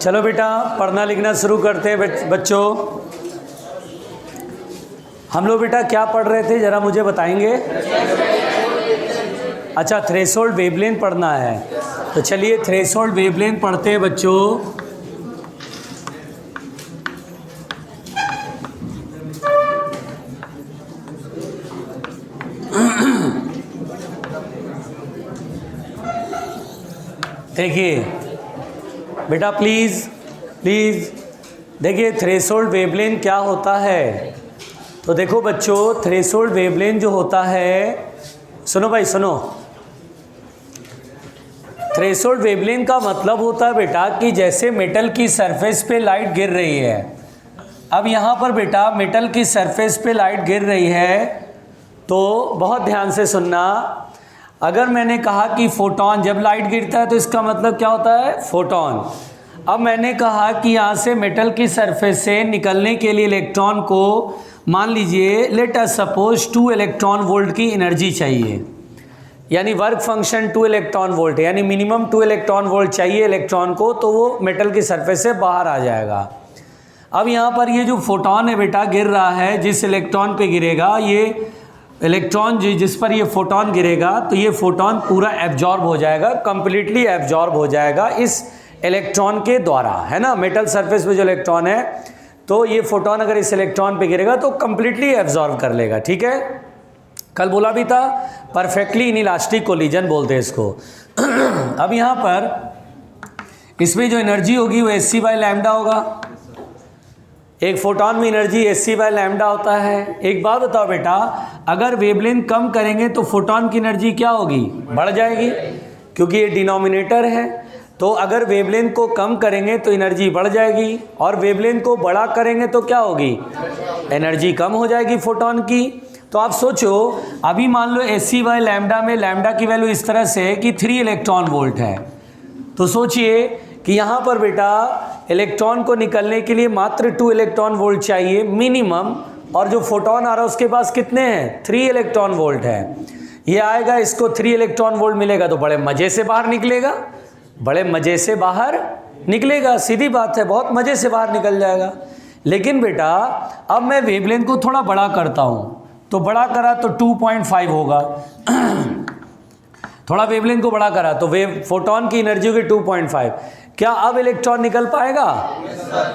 चलो बेटा पढ़ना लिखना शुरू करते हैं बच्चों। हम लोग बेटा क्या पढ़ रहे थे ज़रा मुझे बताएंगे? अच्छा, थ्रेशोल्ड वेवलेंथ पढ़ना है, तो चलिए थ्रेशोल्ड वेवलेंथ पढ़ते हैं बच्चों। देखिए बेटा प्लीज़ देखिए थ्रेशोल्ड वेवलेंथ क्या होता है। तो देखो बच्चों, थ्रेशोल्ड वेवलेंथ जो होता है, सुनो भाई सुनो, थ्रेशोल्ड वेवलेंथ का मतलब होता है बेटा कि जैसे मेटल की सरफेस पे लाइट गिर रही है। अब यहाँ पर बेटा मेटल की सरफेस पे लाइट गिर रही है, तो बहुत ध्यान से सुनना। अगर मैंने कहा कि फोटोन, जब लाइट गिरता है तो इसका मतलब क्या होता है? फोटोन। अब मैंने कहा कि यहाँ से मेटल की सरफेस से निकलने के लिए इलेक्ट्रॉन को, मान लीजिए let us suppose 2 electron volt की एनर्जी चाहिए, यानी वर्क फंक्शन 2 इलेक्ट्रॉन वोल्ट है, यानी मिनिमम 2 इलेक्ट्रॉन वोल्ट चाहिए इलेक्ट्रॉन को, तो वो मेटल की सरफेस से बाहर आ जाएगा। अब यहाँ पर ये जो फोटोन है बेटा गिर रहा है, जिस इलेक्ट्रॉन पे गिरेगा, ये इलेक्ट्रॉन जिस पर ये फोटोन गिरेगा, तो ये फोटोन पूरा एब्जॉर्ब हो जाएगा, कंप्लीटली एब्जॉर्ब हो जाएगा इस इलेक्ट्रॉन के द्वारा, है ना। मेटल सरफेस पे जो इलेक्ट्रॉन है, तो ये फोटोन अगर इस इलेक्ट्रॉन पे गिरेगा तो कंप्लीटली एब्जॉर्ब कर लेगा, ठीक है। कल बोला भी था परफेक्टली इनइलास्टिक कोलिजन बोलते हैं इसको। अब यहाँ पर इसमें जो एनर्जी होगी वो hc/λ होगा। एक फोटोन में एनर्जी hc/λ होता है। एक बात बताओ बेटा, अगर वेवलेंथ कम करेंगे तो फोटोन की एनर्जी क्या होगी? बढ़ जाएगी, क्योंकि ये डिनोमिनेटर है। तो अगर वेवलेंथ को कम करेंगे तो एनर्जी बढ़ जाएगी, और वेवलेंथ को बड़ा करेंगे तो क्या होगी? एनर्जी कम हो जाएगी फोटोन की। तो आप सोचो, अभी मान लो hc/λ में लैम्डा की वैल्यू इस तरह से है कि 3 इलेक्ट्रॉन वोल्ट है। तो सोचिए कि यहाँ पर बेटा इलेक्ट्रॉन को निकलने के लिए मात्र 2 इलेक्ट्रॉन वोल्ट चाहिए मिनिमम, और जो फोटोन आ रहा है उसके पास कितने हैं? 3 इलेक्ट्रॉन वोल्ट है। ये आएगा, इसको 3 इलेक्ट्रॉन वोल्ट मिलेगा तो बड़े मज़े से बाहर निकलेगा, बड़े मज़े से बाहर निकलेगा, सीधी बात है, बहुत मज़े से बाहर निकल जाएगा। लेकिन बेटा अब मैं वेवलेंथ को थोड़ा बड़ा करता हूँ, तो बड़ा करा तो 2.5 होगा। थोड़ा वेवलेंथ को बड़ा करा तो फोटोन की एनर्जी होगी 2.5। क्या अब इलेक्ट्रॉन निकल पाएगा?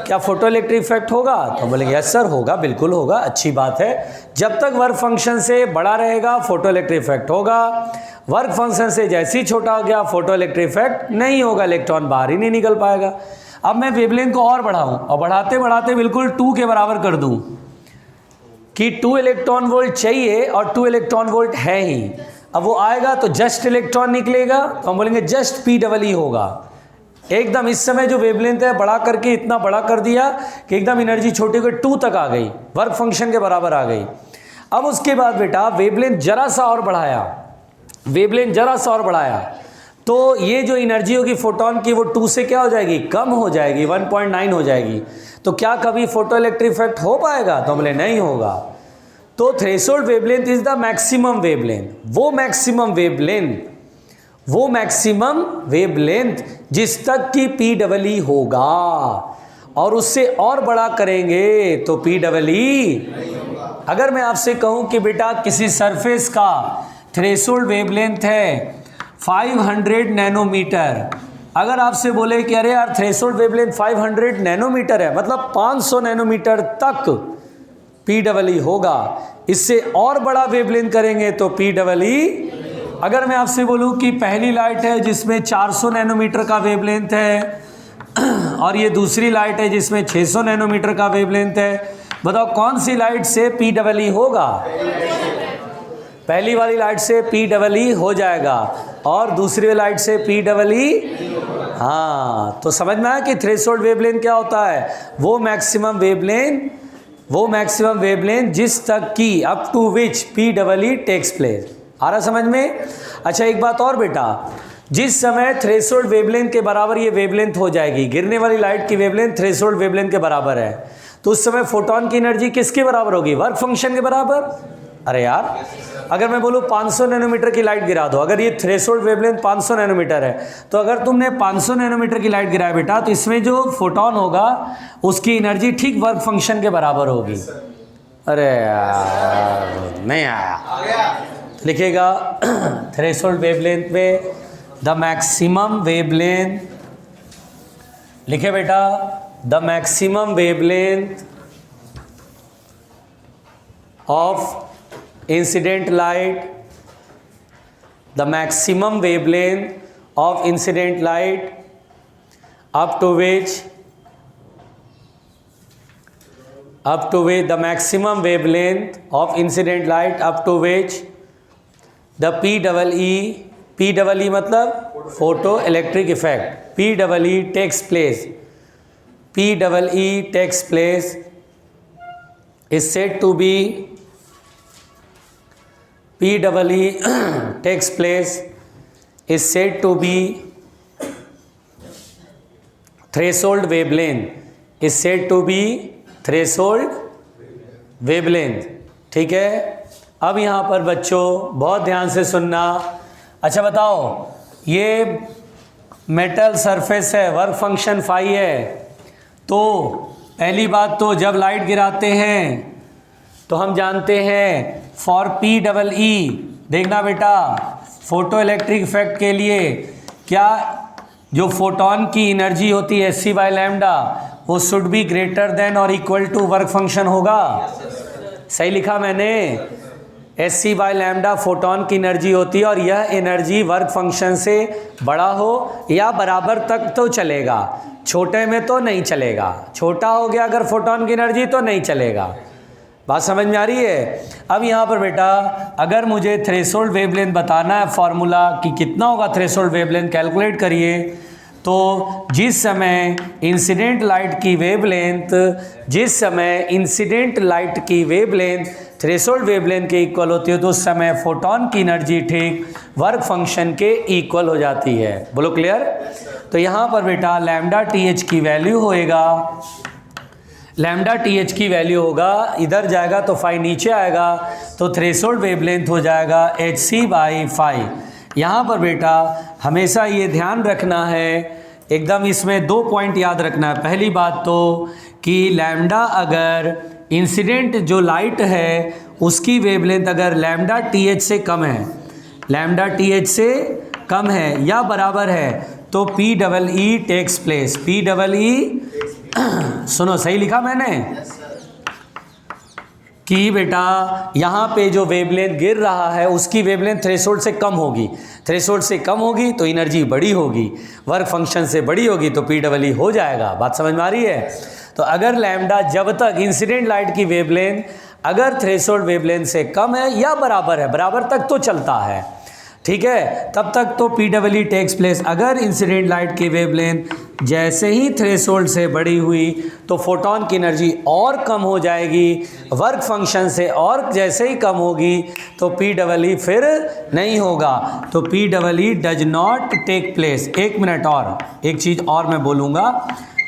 क्या फोटो इलेक्ट्रिक इफेक्ट होगा? तो बोलेंगे यस सर होगा, बिल्कुल होगा, अच्छी बात है। जब तक वर्क फंक्शन से बड़ा रहेगा फोटो इलेक्ट्रिक इफेक्ट होगा। वर्क फंक्शन से जैसे ही छोटा हो गया फोटो इलेक्ट्रिक इफेक्ट नहीं होगा, इलेक्ट्रॉन बाहर ही नहीं निकल पाएगा। अब मैं वेवलेंथ को और बढ़ाऊं, और बढ़ाते बढ़ाते बिल्कुल 2 के बराबर कर दूं कि 2 इलेक्ट्रॉन वोल्ट चाहिए और 2 इलेक्ट्रॉन वोल्ट है ही। अब वो आएगा तो जस्ट इलेक्ट्रॉन निकलेगा, तो हम बोलेंगे जस्ट P होगा। एकदम इस समय जो वेवलेंथ है बड़ा करके इतना बड़ा कर दिया कि एकदम एनर्जी छोटी होकर 2 तक आ गई, वर्क फंक्शन के बराबर आ गई। अब उसके बाद बेटा वेवलेंथ जरा सा और बढ़ाया, वेवलेंथ जरा सा और बढ़ाया, तो ये जो एनर्जी होगी फोटोन की वो 2 से क्या हो जाएगी? कम हो जाएगी, 1.9 हो जाएगी। तो क्या कभी फोटो इलेक्ट्रिक इफेक्ट हो पाएगा? तो बोले नहीं होगा। तो threshold wavelength is the maximum wavelength, वो मैक्सिमम वेवलेंथ जिस तक की P होगा, और उससे और बड़ा करेंगे तो P। अगर मैं आपसे कहूं कि बेटा किसी सरफेस का थ्रेशोल्ड वेवलेंथ है 500 नैनोमीटर, अगर आपसे बोले कि अरे यार थ्रेशोल्ड वेवलेंथ 500 नैनोमीटर है, मतलब 500 नैनोमीटर तक P होगा, इससे और बड़ा वेवलेंथ करेंगे तो P। अगर मैं आपसे बोलूं कि पहली लाइट है जिसमें 400 नैनोमीटर का वेवलेंथ है, और ये दूसरी लाइट है जिसमें 600 नैनोमीटर का वेवलेंथ है, बताओ कौन सी लाइट से P होगा? पहली वाली लाइट से P हो जाएगा, और दूसरी लाइट से P। हाँ, तो समझ में आया कि थ्रेशोल्ड वेवलेंथ क्या होता है? वो मैक्सिमम वेवलेंथ जिस तक की up to which P takes place. आ रहा समझ में? अच्छा एक बात और बेटा, जिस समय थ्रेशोल्ड वेवलेंथ के बराबर ये वेवलेंथ हो जाएगी, गिरने वाली लाइट की वेवलेंथ थ्रेशोल्ड वेवलेंथ के बराबर है, तो उस समय फोटोन की एनर्जी किसके बराबर होगी? वर्क फंक्शन के बराबर। अरे यार, अगर मैं बोलूँ 500 नैनोमीटर की लाइट गिरा दो, अगर ये थ्रेशोल्ड वेवलेंथ 500 नैनोमीटर है, तो अगर तुमने 500 नैनोमीटर की लाइट गिराया बेटा, तो इसमें जो फोटोन होगा उसकी एनर्जी ठीक वर्क फंक्शन के बराबर होगी। अरे यार नहीं आया, लिखिएगा थ्रेशोल्ड वेवलेंथ में द मैक्सिमम वेवलेंथ, लिखे बेटा the maximum wavelength of incident light, the maximum wavelength of incident light up to which the maximum wavelength of incident light up to which the PEE मतलब photo electric effect, PEE takes place is said to be PEE takes place is said to be threshold wavelength, is said to be threshold wavelength। ठीक है, अब यहाँ पर बच्चों बहुत ध्यान से सुनना। अच्छा बताओ, ये मेटल सरफेस है, वर्क फंक्शन फाई है, तो पहली बात तो जब लाइट गिराते हैं तो हम जानते हैं फॉर PEE, देखना बेटा फोटो इलेक्ट्रिक इफेक्ट के लिए क्या जो फोटोन की एनर्जी होती है Sc/λ वो शुड बी ग्रेटर देन और इक्वल टू वर्क फंक्शन होगा। सही लिखा मैंने, Sc/λ फोटोन की एनर्जी होती है और यह एनर्जी वर्क फंक्शन से बड़ा हो या बराबर तक तो चलेगा, छोटे में तो नहीं चलेगा। छोटा हो गया अगर फोटोन की एनर्जी तो नहीं चलेगा। बात समझ में आ रही है? अब यहाँ पर बेटा अगर मुझे थ्रेशोल्ड वेवलेंथ बताना है, फॉर्मूला कि कितना होगा थ्रेशोल्ड वेवलेंथ कैलकुलेट करिए, तो जिस समय इंसिडेंट लाइट की वेवलेंथ थ्रेशोल्ड वेवलेंथ के इक्वल होती है तो उस समय फोटोन की एनर्जी ठीक वर्क फंक्शन के इक्वल हो जाती है। बोलो क्लियर? तो यहाँ पर बेटा λTH की वैल्यू होएगा, λTH की वैल्यू होगा, इधर जाएगा तो फाई नीचे आएगा, तो थ्रेशोल्ड वेवलेंथ हो जाएगा hc/φ। यहाँ पर बेटा हमेशा ये ध्यान रखना है, एकदम इसमें 2 पॉइंट याद रखना है। पहली बात तो कि लैम्डा अगर इंसिडेंट जो लाइट है उसकी वेवलेंथ अगर λTH से कम है, λTH से कम है या बराबर है तो PEE टेक्स प्लेस। PEE सुनो, सही लिखा मैंने कि बेटा यहाँ पे जो वेवलेंथ गिर रहा है उसकी वेवलेंथ थ्रेशोल्ड से कम होगी, थ्रेशोल्ड से कम होगी तो एनर्जी बड़ी होगी, वर्क फंक्शन से बड़ी होगी तो PEE हो जाएगा। बात समझ में आ रही है? तो अगर लैम्डा जब तक इंसिडेंट लाइट की वेवलेंथ अगर थ्रेशोल्ड वेवलेंथ से कम है या बराबर है, बराबर तक तो चलता है, ठीक है, तब तक तो PEE टेक्स प्लेस। अगर इंसिडेंट लाइट की वेवलेंथ जैसे ही थ्रेशोल्ड से बड़ी हुई तो फोटोन की एनर्जी और कम हो जाएगी, वर्क फंक्शन से और जैसे ही कम होगी तो PEE फिर नहीं होगा, तो PEE does not take place. 1 minute और एक चीज़ और मैं बोलूँगा,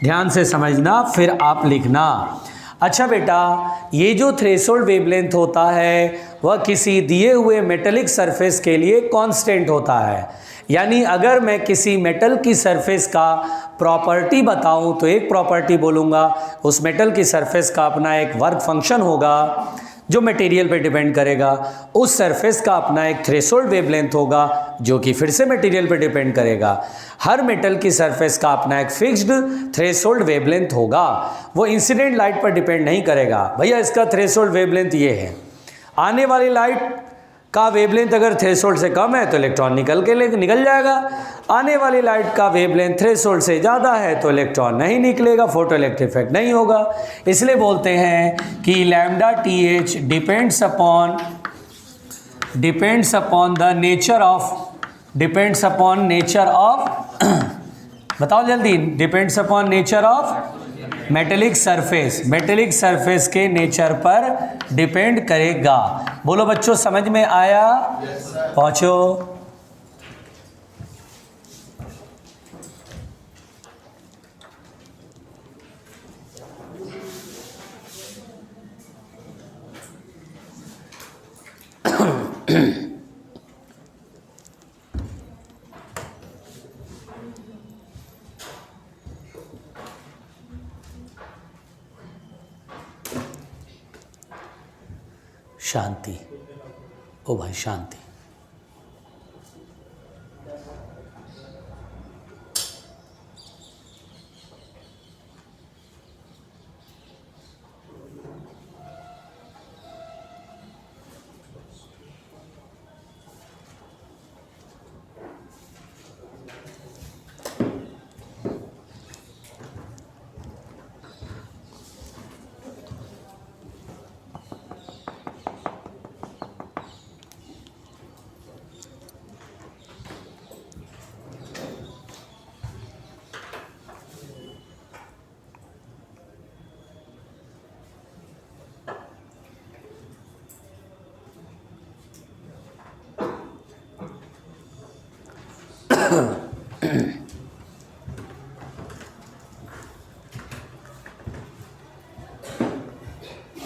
ध्यान से समझना फिर आप लिखना। अच्छा बेटा, ये जो थ्रेशोल्ड वेवलेंथ होता है वह किसी दिए हुए मेटेलिक सरफेस के लिए कांस्टेंट होता है। यानी अगर मैं किसी मेटल की सरफेस का प्रॉपर्टी बताऊं तो एक प्रॉपर्टी बोलूँगा, उस मेटल की सरफेस का अपना एक वर्क फंक्शन होगा जो मटेरियल पे डिपेंड करेगा, उस सरफेस का अपना एक थ्रेशोल्ड वेवलेंथ होगा जो कि फिर से मटेरियल पे डिपेंड करेगा। हर मेटल की सरफेस का अपना एक फिक्स्ड थ्रेशोल्ड वेवलेंथ होगा, वो इंसिडेंट लाइट पर डिपेंड नहीं करेगा। भैया इसका थ्रेशोल्ड वेवलेंथ ये है, आने वाली लाइट का वेवलेंथ अगर थ्रेशोल्ड से कम है तो इलेक्ट्रॉन निकल जाएगा, आने वाली लाइट का वेवलेंथ थ्रेशोल्ड से ज़्यादा है तो इलेक्ट्रॉन नहीं निकलेगा, फोटो इलेक्ट्रिक इफेक्ट नहीं होगा। इसलिए बोलते हैं कि λTH depends upon the nature of बताओ जल्दी, depends upon nature of metallic surface के नेचर पर डिपेंड करेगा। बोलो बच्चों, समझ में आया? पहुंचो। शांति। ओ भाई शांति।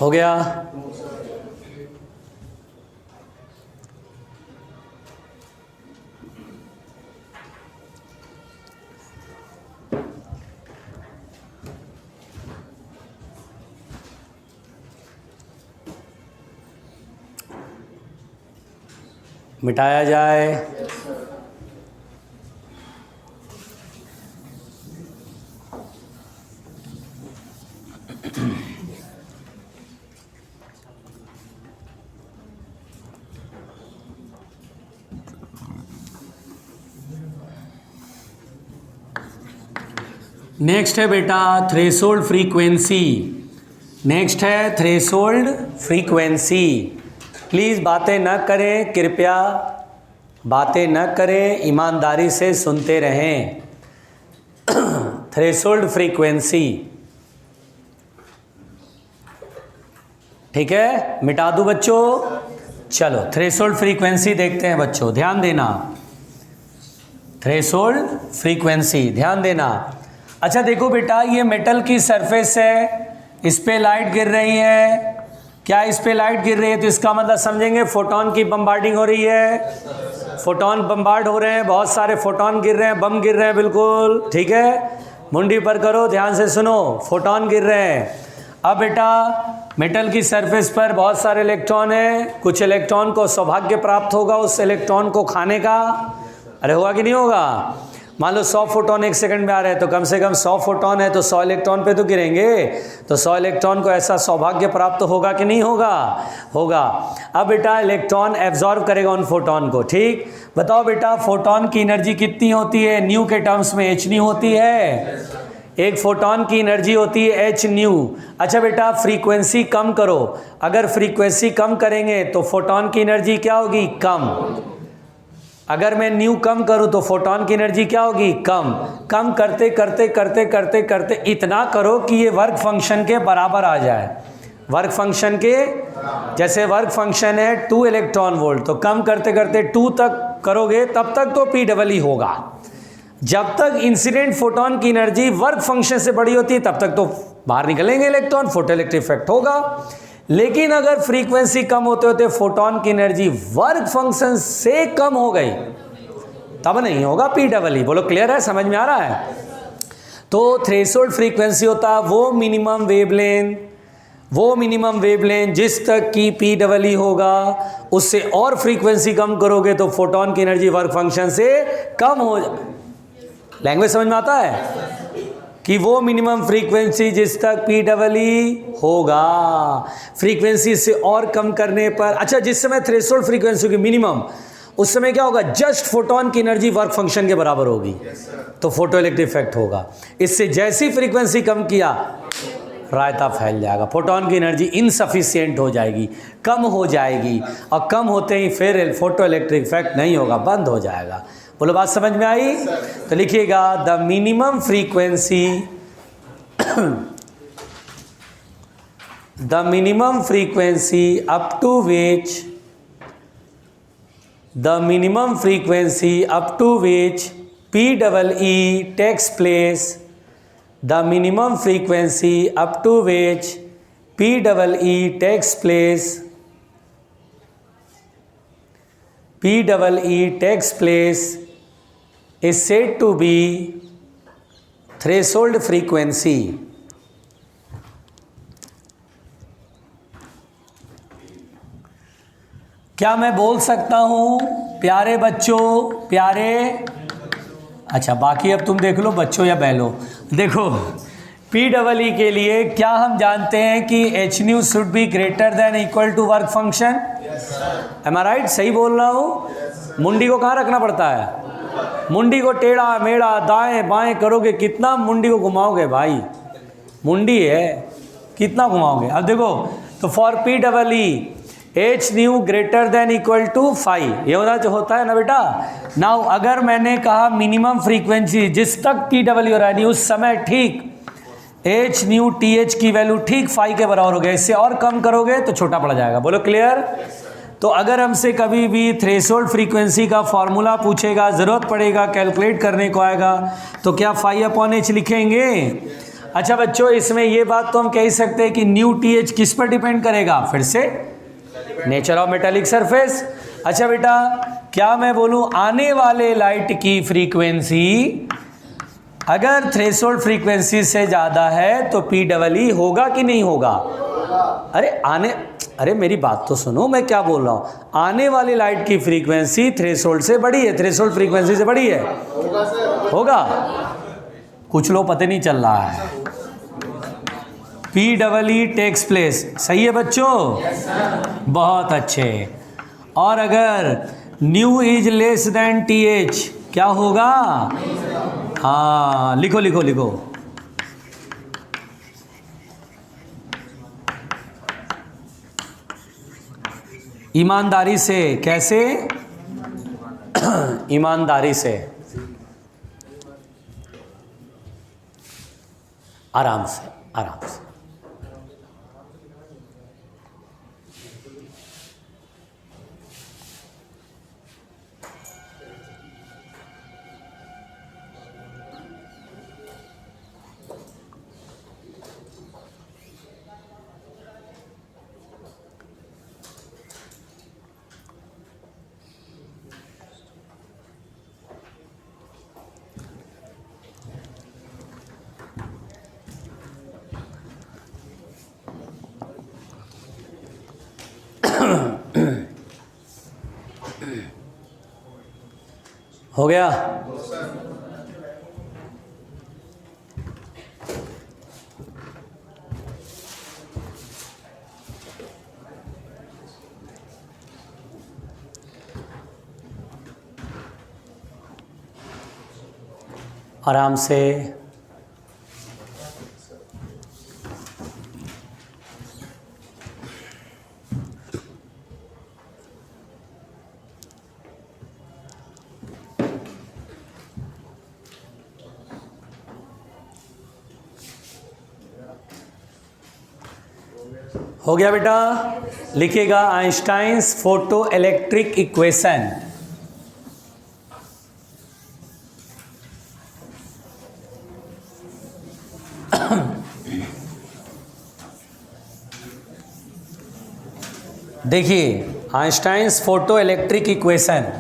हो गया। मिटाया जाए। नेक्स्ट है बेटा थ्रेशोल्ड फ्रीक्वेंसी। नेक्स्ट है थ्रेशोल्ड फ्रीक्वेंसी। प्लीज़ बातें न करें, कृपया बातें न करें, ईमानदारी से सुनते रहें। थ्रेशोल्ड फ्रीक्वेंसी, ठीक है, मिटा दूं बच्चों? चलो थ्रेशोल्ड फ्रीक्वेंसी देखते हैं बच्चों, ध्यान देना। थ्रेशोल्ड फ्रीक्वेंसी ध्यान देना। अच्छा देखो बेटा, ये मेटल की सरफेस है, इस पे लाइट गिर रही है। क्या इस पे लाइट गिर रही है तो इसका मतलब समझेंगे फोटोन की बम्बार्डिंग हो रही है। फोटोन बम्बार्ड हो रहे हैं, बहुत सारे फोटोन गिर रहे हैं, बम गिर रहे हैं, बिल्कुल ठीक है। मुंडी पर करो, ध्यान से सुनो, फोटोन गिर रहे हैं। अब बेटा मेटल की सरफेस पर बहुत सारे इलेक्ट्रॉन हैं, कुछ इलेक्ट्रॉन को सौभाग्य प्राप्त होगा उस इलेक्ट्रॉन को खाने का। अरे होगा कि नहीं होगा? मान लो 100 फोटोन एक सेकंड में आ रहे हैं, तो कम से कम 100 फोटोन है तो 100 इलेक्ट्रॉन पे तो गिरेंगे। तो 100 इलेक्ट्रॉन को ऐसा सौभाग्य प्राप्त होगा कि नहीं होगा? होगा। अब बेटा इलेक्ट्रॉन एब्जॉर्ब करेगा उन फोटोन को, ठीक। बताओ बेटा फोटोन की एनर्जी कितनी होती है? न्यू के टर्म्स में एच न्यू होती है। एक फोटोन की एनर्जी होती है एच न्यू। अच्छा बेटा फ्रीक्वेंसी कम करो, अगर फ्रीक्वेंसी कम करेंगे तो फोटोन की एनर्जी क्या होगी? कम। अगर मैं न्यू कम करूं तो फोटोन की एनर्जी क्या होगी? कम। कम करते करते करते करते करते इतना करो कि ये वर्क फंक्शन के बराबर आ जाए। वर्क फंक्शन के, जैसे वर्क फंक्शन है 2 इलेक्ट्रॉन वोल्ट, तो कम करते करते 2 तक करोगे तब तक तो P होगा। जब तक इंसिडेंट फोटोन की एनर्जी वर्क फंक्शन से बड़ी होती है तब तक तो बाहर निकलेंगे इलेक्ट्रॉन, फोटो इलेक्ट्रिक इफेक्ट होगा। लेकिन अगर फ्रीक्वेंसी कम होते होते फोटोन की एनर्जी वर्क फंक्शन से कम हो गई तब नहीं होगा P। बोलो क्लियर है, समझ में आ रहा है? तो थ्रेशोल्ड फ्रीक्वेंसी होता है वो मिनिमम वेवलेंथ जिस तक की P होगा, उससे और फ्रीक्वेंसी कम करोगे तो फोटोन की एनर्जी वर्क फंक्शन से कम हो। लैंग्वेज समझ में आता है कि वो मिनिमम फ्रीक्वेंसी जिस तक P होगा, फ्रीक्वेंसी से और कम करने पर, अच्छा जिस समय थ्रेशोल्ड फ्रीक्वेंसी की मिनिमम, उस समय क्या होगा? जस्ट फोटोन की एनर्जी वर्क फंक्शन के बराबर होगी, तो फोटो इलेक्ट्रिक इफेक्ट होगा। इससे जैसी फ्रीक्वेंसी कम किया रायता फैल जाएगा, फोटोन की एनर्जी इनसफिशियंट हो जाएगी, कम हो जाएगी, और कम होते ही फिर फोटो इलेक्ट्रिक इफेक्ट नहीं होगा, बंद हो जाएगा। बोलो बात समझ में आई? तो लिखिएगा the minimum frequency up to which PEE takes place, the minimum frequency up to which PEE takes place is said to be threshold frequency. क्या मैं बोल सकता हूँ प्यारे बच्चों, प्यारे, अच्छा बाकी अब तुम देख लो बच्चों या बहलों। देखो PEE के लिए क्या हम जानते हैं कि H nu should be greater than equal to work function. Am I right? सही बोल रहा हूँ? मुंडी को कहाँ रखना पड़ता है? मुंडी को टेढ़ा मेढ़ा दाएं बाएं करोगे, कितना मुंडी को घुमाओगे भाई, मुंडी है कितना घुमाओगे। अब देखो तो for PEE H nu greater than equal to 5, ये होता है ना बेटा। नाउ अगर मैंने कहा मिनिमम फ्रीक्वेंसी जिस तक PEE हो रहा है उस समय ठीक एच न्यू TH की वैल्यू ठीक 5 के बराबर हो गया, इससे और कम करोगे तो छोटा पड़ जाएगा। बोलो क्लियर? तो अगर हमसे कभी भी थ्रेशोल्ड फ्रीक्वेंसी का फॉर्मूला पूछेगा, ज़रूरत पड़ेगा कैलकुलेट करने को आएगा, तो क्या 5/h लिखेंगे। अच्छा बच्चों, इसमें ये बात तो हम कह सकते हैं कि न्यू TH किस पर डिपेंड करेगा, फिर से नेचर ऑफ मेटालिक सरफेस। अच्छा बेटा, क्या मैं बोलूं आने वाले लाइट की फ्रीक्वेंसी अगर थ्रेशोल्ड फ्रीक्वेंसी से ज़्यादा है तो PEE होगा कि नहीं होगा? अरे मेरी बात तो सुनो, मैं क्या बोल रहा हूँ। आने वाली लाइट की फ्रीक्वेंसी थ्रेशोल्ड से बड़ी है, थ्रेशोल्ड फ्रीक्वेंसी से बड़ी है, होगा? कुछ लोग पता नहीं चल रहा है। PEE टेक्स प्लेस, सही है बच्चों? बहुत अच्छे। और अगर new is less than TH क्या होगा? हाँ लिखो लिखो लिखो, ईमानदारी से। कैसे? ईमानदारी से, आराम से आराम से। हो गया? आराम से। हो गया बेटा? लिखिएगा आइंस्टाइन्स फोटो इलेक्ट्रिक इक्वेशन। देखिए आइंस्टाइन्स फोटो इलेक्ट्रिक इक्वेशन,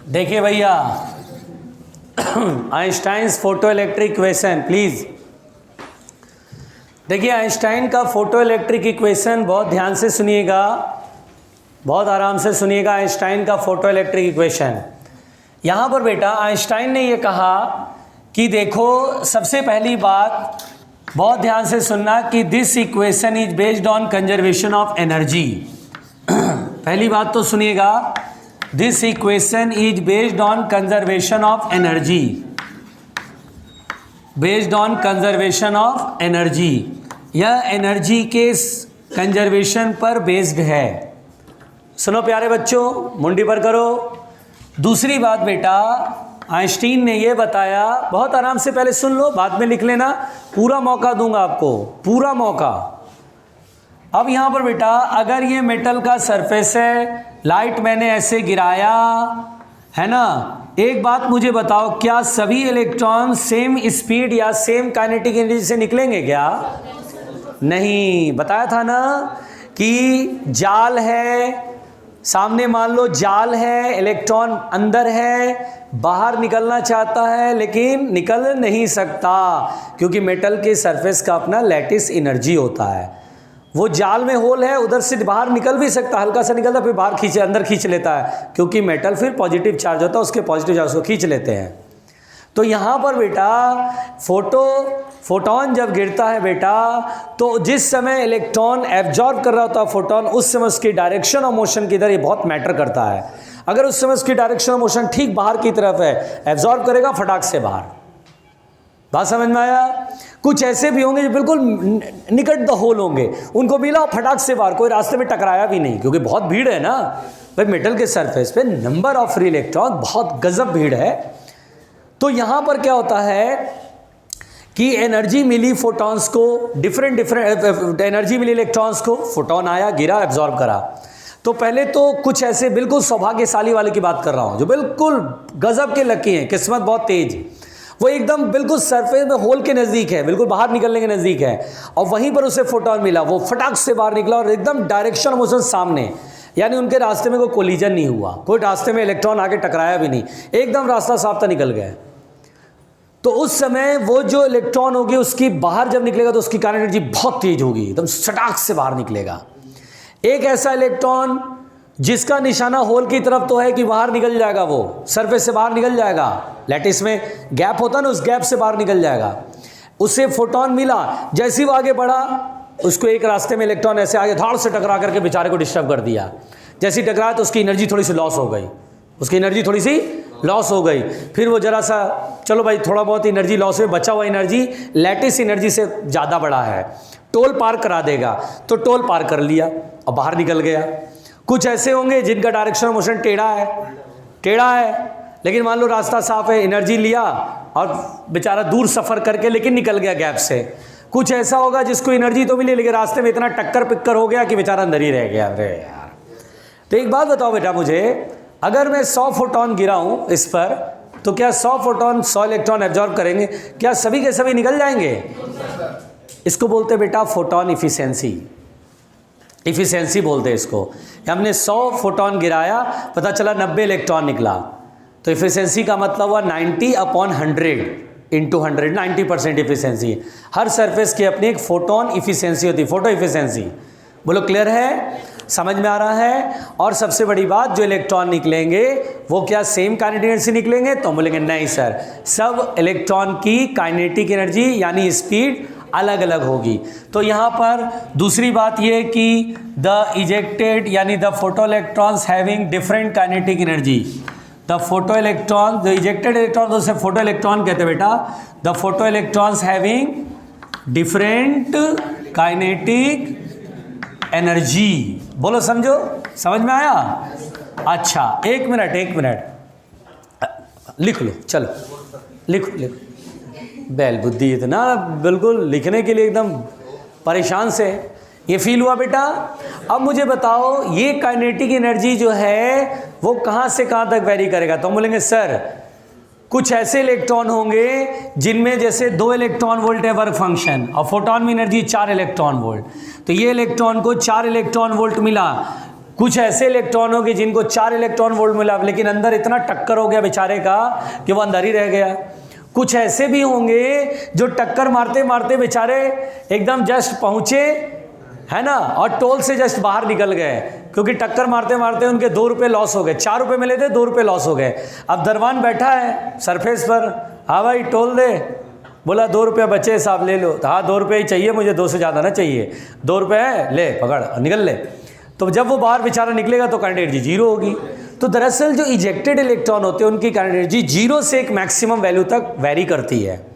देखिए भैया Einstein's photo electric equation please. देखिए आइंस्टाइन का फोटो इलेक्ट्रिक इक्वेशन बहुत ध्यान से सुनिएगा, बहुत आराम से सुनिएगा। आइंस्टाइन का फोटो इलेक्ट्रिक इक्वेशन, यहाँ पर बेटा आइंस्टाइन ने ये कहा कि देखो सबसे पहली बात बहुत ध्यान से सुनना कि this equation is based on conservation of energy. पहली बात तो सुनिएगा, this equation is based on conservation of energy, based on conservation of energy. यह एनर्जी के कंजर्वेशन पर बेस्ड है। सुनो प्यारे बच्चों, मुंडी पर करो। दूसरी बात बेटा, आइंस्टीन ने यह बताया, बहुत आराम से पहले सुन लो, बाद में लिख लेना, पूरा मौका दूंगा आपको, पूरा मौका। अब यहाँ पर बेटा अगर ये मेटल का सरफेस है, लाइट मैंने ऐसे गिराया है ना, एक बात मुझे बताओ, क्या सभी इलेक्ट्रॉन सेम स्पीड या सेम काइनेटिक एनर्जी से निकलेंगे क्या? नहीं, बताया था ना कि जाल है, सामने मान लो जाल है, इलेक्ट्रॉन अंदर है, बाहर निकलना चाहता है लेकिन निकल नहीं सकता, क्योंकि मेटल के सरफेस का अपना लैटिस एनर्जी होता है। वो जाल में होल है, उधर से बाहर निकल भी सकता, हल्का सा निकलता फिर बाहर खींचे, अंदर खींच लेता है, क्योंकि मेटल फिर पॉजिटिव चार्ज होता है, उसके पॉजिटिव चार्ज को खींच लेते हैं। तो यहाँ पर बेटा फोटोन जब गिरता है बेटा, तो जिस समय इलेक्ट्रॉन एब्जॉर्ब कर रहा होता है फोटोन, उस समय उसकी डायरेक्शन ऑफ मोशन किधर, ये बहुत मैटर करता है। अगर उस समय उसकी डायरेक्शन ऑफ मोशन ठीक बाहर की तरफ है, एब्जॉर्ब करेगा फटाक से बाहर। बात समझ में आया? कुछ ऐसे भी होंगे जो बिल्कुल निकट द होल होंगे, उनको मिला फटाक से बाहर, कोई रास्ते में टकराया भी नहीं, क्योंकि बहुत भीड़ है ना भाई मेटल के सरफेस पे, नंबर ऑफ फ्री इलेक्ट्रॉन बहुत गजब भीड़ है। तो यहां पर क्या होता है कि एनर्जी मिली फोटॉन्स को, डिफरेंट एनर्जी मिली इलेक्ट्रॉन्स को, फोटोन आया, गिरा, एब्जॉर्ब करा। तो पहले तो कुछ ऐसे बिल्कुल सौभाग्यशाली वाले की बात कर रहा हूं, जो बिल्कुल गजब के लकी हैं, किस्मत बहुत तेज, वो एकदम बिल्कुल सरफेस में होल के नज़दीक है, बिल्कुल बाहर निकलने के नज़दीक है, और वहीं पर उसे फोटोन मिला, वो फटाक से बाहर निकला और एकदम डायरेक्शन मोशन सामने, यानी उनके रास्ते में कोई कोलिजन नहीं हुआ, कोई रास्ते में इलेक्ट्रॉन आके टकराया भी नहीं, एकदम रास्ता साफ था, निकल गए। तो उस समय वो जो इलेक्ट्रॉन होगी उसकी बाहर जब निकलेगा तो उसकी काइनेटिक एनर्जी बहुत तेज होगी, एकदम सटाक से बाहर निकलेगा। एक ऐसा इलेक्ट्रॉन जिसका निशाना होल की तरफ तो है कि बाहर निकल जाएगा, वो सरफेस से बाहर निकल जाएगा, लैटिस में गैप होता है ना, उस गैप से बाहर निकल जाएगा। उसे फोटोन मिला, जैसे ही वो आगे बढ़ा, उसको एक रास्ते में इलेक्ट्रॉन ऐसे आगे धाड़ से टकरा करके बेचारे को डिस्टर्ब कर दिया। जैसे ही टकराया तो उसकी एनर्जी थोड़ी सी लॉस हो गई, उसकी एनर्जी थोड़ी सी लॉस हो गई। फिर वो जरा सा, चलो भाई थोड़ा बहुत एनर्जी लॉस हुई, बचा हुआ एनर्जी लैटिस एनर्जी से ज़्यादा बड़ा है, टोल पार करा देगा, तो टोल पार कर लिया और बाहर निकल गया। कुछ ऐसे होंगे जिनका डायरेक्शन ऑफ मोशन टेढ़ा है, लेकिन मान लो रास्ता साफ है, एनर्जी लिया और बेचारा दूर सफ़र करके लेकिन निकल गया गैप से। कुछ ऐसा होगा जिसको एनर्जी तो मिली लेकिन रास्ते में इतना टक्कर पिक्कर हो गया कि बेचारा अंदर ही रह गया। अरे यार, तो एक बात बताओ बेटा मुझे, अगर मैं 100 फोटोन गिराऊं इस पर, तो क्या 100 फोटोन 100 इलेक्ट्रॉन एब्जॉर्ब करेंगे? क्या सभी के सभी निकल जाएंगे? इसको बोलते बेटा फोटोन इफिशिएंसी बोलते हैं इसको। हमने 100 फोटोन गिराया, पता चला 90 इलेक्ट्रॉन निकला, तो इफिशिएंसी का मतलब हुआ 90/100 इंटू 100, 90% इफिशिएंसी। हर सरफेस की अपनी एक फोटोन इफिशिएंसी होती है, फोटो इफिशिएंसी। बोलो क्लियर है, समझ में आ रहा है? और सबसे बड़ी बात, जो इलेक्ट्रॉन निकलेंगे वो क्या सेम काइनेटिक एनर्जी निकलेंगे? तो हम बोलेंगे नहीं सर, सब इलेक्ट्रॉन की काइनेटिक एनर्जी यानी स्पीड अलग अलग होगी। तो यहाँ पर दूसरी बात ये कि द इजेक्टेड यानी the photo electrons having different kinetic energy, the photo electron, the ejected electron तो फोटो इलेक्ट्रॉन कहते हैं बेटा, the photo electrons having different kinetic energy. बोलो समझो, समझ में आया? अच्छा एक मिनट लिख लो, चलो लिखो। बैल बुद्धि इतना बिल्कुल लिखने के लिए एकदम परेशान से, ये फील हुआ बेटा? अब मुझे बताओ, ये काइनेटिक एनर्जी जो है वो कहाँ से कहाँ तक वेरी करेगा? तो हम बोलेंगे सर कुछ ऐसे इलेक्ट्रॉन होंगे जिनमें जैसे 2 इलेक्ट्रॉन वोल्ट है वर्क फंक्शन, और फोटोन में एनर्जी 4 इलेक्ट्रॉन वोल्ट, तो ये इलेक्ट्रॉन को 4 इलेक्ट्रॉन वोल्ट मिला। कुछ ऐसे इलेक्ट्रॉन होंगे जिनको 4 इलेक्ट्रॉन वोल्ट मिला, लेकिन अंदर इतना टक्कर हो गया बेचारे का कि वो अंदर ही रह गया। कुछ ऐसे भी होंगे जो टक्कर मारते मारते बेचारे एकदम जस्ट पहुँचे, है ना, और टोल से जस्ट बाहर निकल गए, क्योंकि टक्कर मारते मारते उनके 2 रुपये लॉस हो गए। 4 रुपये मिले थे, 2 रुपये लॉस हो गए। अब दरवान बैठा है सरफेस पर, हाँ भाई टोल दे, बोला 2 रुपये बचे साहब ले लो, हाँ 2 रुपये ही चाहिए मुझे, 2 से ज़्यादा ना चाहिए, 2 रुपये है, ले पकड़ निकल ले। तो जब वो बाहर बेचारा निकलेगा तो काइनेटिक एनर्जी 0 होगी। तो दरअसल जो इजेक्टेड इलेक्ट्रॉन होते हैं उनकी काइनेटिक एनर्जी 0 से एक मैक्सिमम वैल्यू तक वेरी करती है।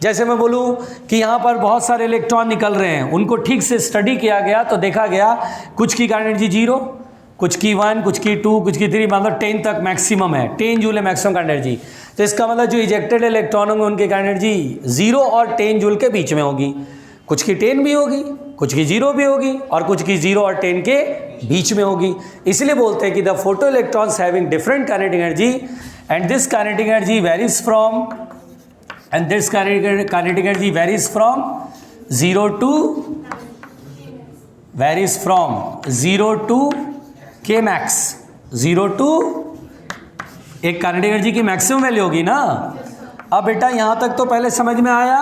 जैसे मैं बोलूं कि यहाँ पर बहुत सारे इलेक्ट्रॉन निकल रहे हैं, उनको ठीक से स्टडी किया गया तो देखा गया कुछ की काइनेटिक एनर्जी 0, कुछ की 1, कुछ की 2, कुछ की 3, मतलब 10 तक मैक्सिमम है, 10 जूल है मैक्सिमम काइनेटिक एनर्जी। तो इसका मतलब जो इजेक्टेड इलेक्ट्रॉन होंगे उनकी काइनेटिक एनर्जी 0 और 10 जूल के बीच में होगी। कुछ की 10 भी होगी, कुछ की 0 भी होगी, और कुछ की 0 और 10 के बीच में होगी। इसलिए बोलते हैं कि the photo electrons having different kinetic energy and this kinetic energy varies from, and this kinetic energy varies from 0 to varies from 0 to K max, 0 to एक काइनेटिक एनर्जी की मैक्सिमम वैल्यू होगी ना। अब बेटा यहां तक तो पहले समझ में आया।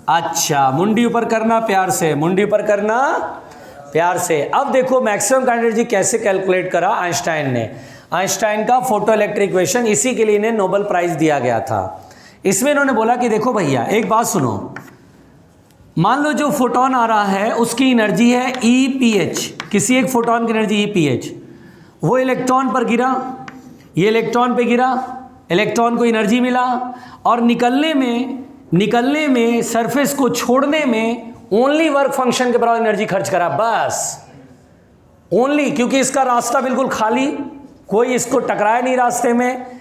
अच्छा, मुंडी ऊपर करना प्यार से, मुंडी ऊपर करना प्यार से। अब देखो मैक्सिमम काइनेटिक एनर्जी कैसे कैलकुलेट करा आइंस्टाइन ने। आइंस्टाइन का फोटो इलेक्ट्रिक इक्वेशन, इसी के लिए इन्हें नोबेल प्राइज दिया गया था। इसमें इन्होंने बोला कि देखो भैया एक बात सुनो, मान लो जो फोटोन आ रहा है उसकी एनर्जी है EPH, किसी एक फोटोन की एनर्जी EPH, वो इलेक्ट्रॉन पर गिरा, ये इलेक्ट्रॉन पे गिरा, इलेक्ट्रॉन को एनर्जी मिला और निकलने में सरफेस को छोड़ने में ओनली वर्क फंक्शन के बराबर एनर्जी खर्च करा, बस ओनली, क्योंकि इसका रास्ता बिल्कुल खाली, कोई इसको टकराया नहीं रास्ते में,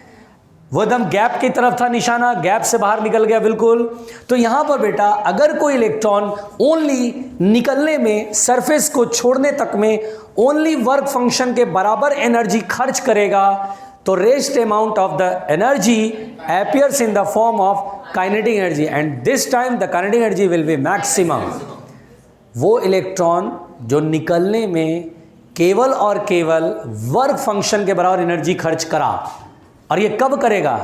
वो एकदम गैप की तरफ था निशाना, गैप से बाहर निकल गया बिल्कुल। तो यहां पर बेटा अगर कोई इलेक्ट्रॉन ओनली निकलने में, सरफेस को छोड़ने तक में ओनली वर्क फंक्शन के बराबर एनर्जी खर्च करेगा तो rest amount of the energy appears in the form of kinetic energy and this time the kinetic energy will be maximum। वो इलेक्ट्रॉन जो निकलने में केवल और केवल वर्क फंक्शन के बराबर एनर्जी खर्च करा, और ये कब करेगा,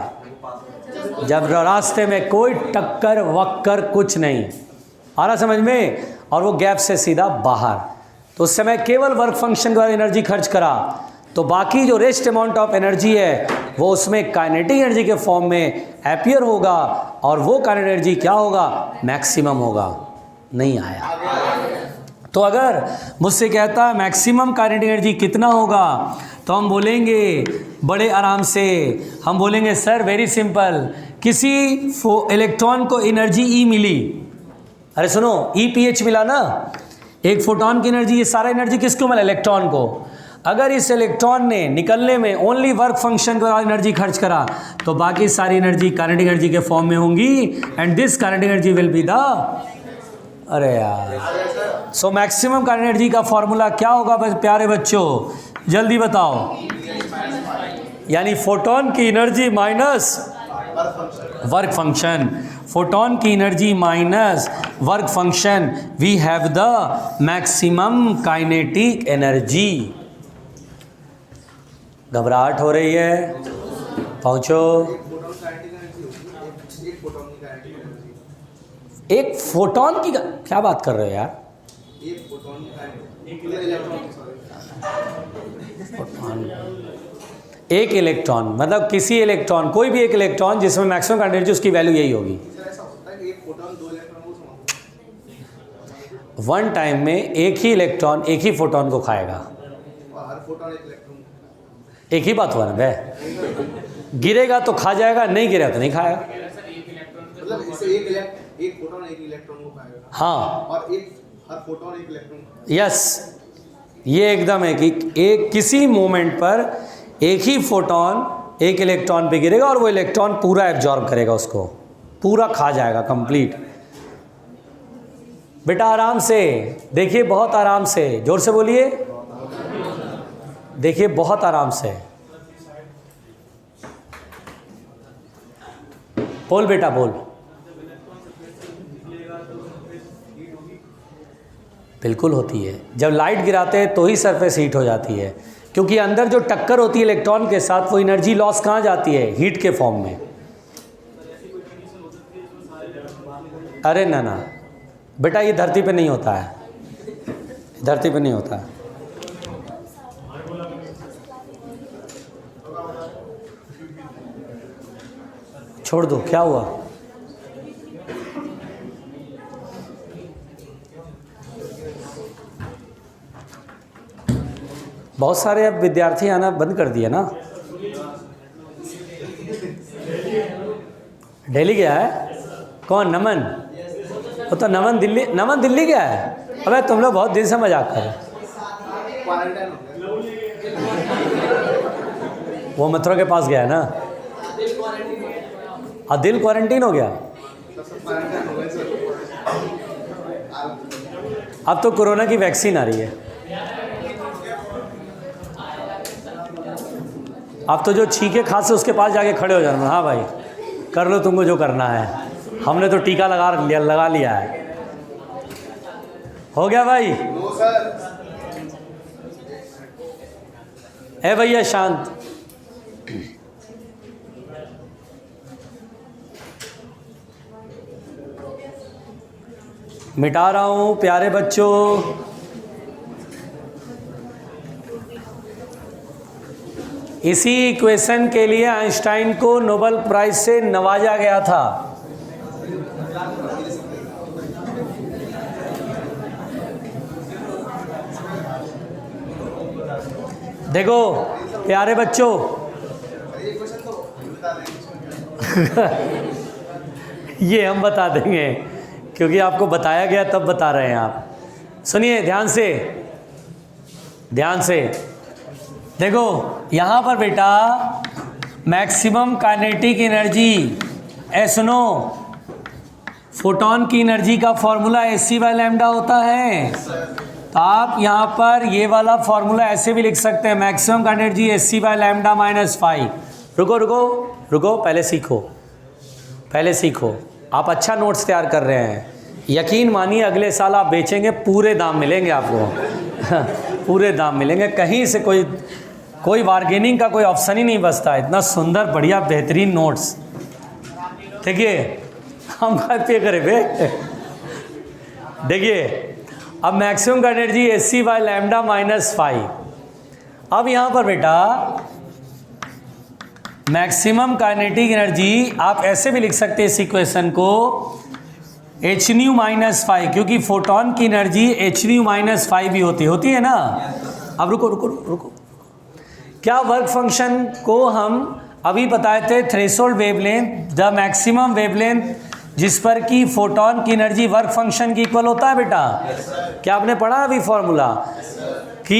जब रास्ते में कोई टक्कर वक्कर कुछ नहीं आ रहा समझ में, और वो गैप से सीधा बाहर, तो उस समय केवल वर्क फंक्शन के बराबर एनर्जी खर्च करा, तो बाकी जो रेस्ट अमाउंट ऑफ एनर्जी है वो उसमें काइनेटिक एनर्जी के फॉर्म में अपीयर होगा, और वो काइनेटिक एनर्जी क्या होगा, मैक्सिमम होगा। नहीं आया। तो अगर मुझसे कहता है मैक्सिमम काइनेटिक एनर्जी कितना होगा, तो हम बोलेंगे बड़े आराम से, हम बोलेंगे सर वेरी सिंपल, किसी इलेक्ट्रॉन को एनर्जी E मिली, अरे सुनो EPH मिला ना, एक फोटोन की एनर्जी, ये सारा एनर्जी किसको मिला, इलेक्ट्रॉन को। अगर इस इलेक्ट्रॉन ने निकलने में ओनली वर्क फंक्शन के बाद एनर्जी खर्च करा तो बाकी सारी एनर्जी काइनेटिक एनर्जी के फॉर्म में होंगी, and this kinetic energy will be the, अरे यार, सो मैक्सिमम काइनेटिक एनर्जी का फॉर्मूला क्या होगा प्यारे बच्चों, जल्दी बताओ। यानी फोटोन की energy minus work function, photon की energy minus work function, we have the maximum kinetic energy. घबराहट हो रही है, पहुंचो। एक फोटोन की क्या बात कर रहे हो यार, एक इलेक्ट्रॉन मतलब किसी इलेक्ट्रॉन, कोई भी एक इलेक्ट्रॉन जिसमें मैक्सिमम काइनेटिक एनर्जी, उसकी वैल्यू यही होगी। वन टाइम में एक ही इलेक्ट्रॉन एक ही फोटोन को खाएगा, एक ही बात हुआ ना भाई, गिरेगा तो खा जाएगा, नहीं गिरेगा तो नहीं खाएगा। मतलब इससे एक फोटोन एक इलेक्ट्रॉन को खाएगा, हाँ, और हर फोटोन एक इलेक्ट्रॉन। यस, ये एकदम है कि एक किसी मोमेंट पर एक ही फोटोन एक इलेक्ट्रॉन पे गिरेगा और वो इलेक्ट्रॉन पूरा एब्जॉर्ब करेगा, उसको पूरा खा जाएगा कंप्लीट। बेटा आराम से देखिए, बहुत आराम से, जोर से बोलिए, देखिए बहुत आराम से, बोल बेटा बोल। बिल्कुल होती है, जब लाइट गिराते हैं तो ही सरफेस हीट हो जाती है, क्योंकि अंदर जो टक्कर होती है इलेक्ट्रॉन के साथ वो एनर्जी लॉस कहाँ जाती है, हीट के फॉर्म में। अरे ना ना बेटा, ये धरती पे नहीं होता है, धरती पे नहीं होता है। छोड़ दो, क्या हुआ, बहुत सारे अब विद्यार्थी आना बंद कर दिया ना। दिल्ली गया है कौन, नमन, वो तो नमन दिल्ली गया है। अबे तुम लोग बहुत दिन से मजाक कर रहे, वो मथुरा के पास गया है ना, दिल क्वारंटीन हो गया। अब तो कोरोना की वैक्सीन आ रही है, अब तो जो छींके खांसे उसके पास जाके खड़े हो जाना, हाँ भाई कर लो तुमको जो करना है, हमने तो टीका लगा लिया है। हो गया भाई। No sir. है भैया शांत। मिटा रहा हूँ प्यारे बच्चों। इसी इक्वेशन के लिए आइंस्टाइन को नोबेल प्राइज से नवाजा गया था। देखो प्यारे बच्चों, ये हम बता देंगे क्योंकि आपको बताया गया तब बता रहे हैं आप। सुनिए ध्यान से, ध्यान से। देखो यहाँ पर बेटा मैक्सिमम काइनेटिक एनर्जी, सुनो, फोटोन की एनर्जी का फॉर्मूला hc/λ होता है। तो आप यहाँ पर ये वाला फॉर्मूला ऐसे भी लिख सकते हैं, मैक्सिमम एनर्जी hc/λ माइनस 5। रुको रुको रुको, पहले सीखो, पहले सीखो। आप अच्छा नोट्स तैयार कर रहे हैं, यकीन मानिए अगले साल आप बेचेंगे, पूरे दाम मिलेंगे आपको पूरे दाम मिलेंगे, कहीं से कोई बार्गेनिंग का कोई ऑप्शन ही नहीं बचता। इतना सुंदर बढ़िया बेहतरीन नोट्स। देखिए हम पे करे बे। देखिए अब मैक्सिमम एनर्जी hc/λ माइनस 5। अब यहाँ पर बेटा मैक्सिमम काइनेटिक एनर्जी आप ऐसे भी लिख सकते हैं इस इक्वेशन को hν माइनस 5, क्योंकि फोटोन की एनर्जी hν माइनस 5 भी होती है ना। अब रुको रुको रुको, क्या वर्क फंक्शन को हम अभी बताए थे, threshold wavelength, the maximum wavelength जिस पर कि फोटोन की एनर्जी वर्क फंक्शन की इक्वल होता है बेटा। क्या आपने पढ़ा अभी फॉर्मूला कि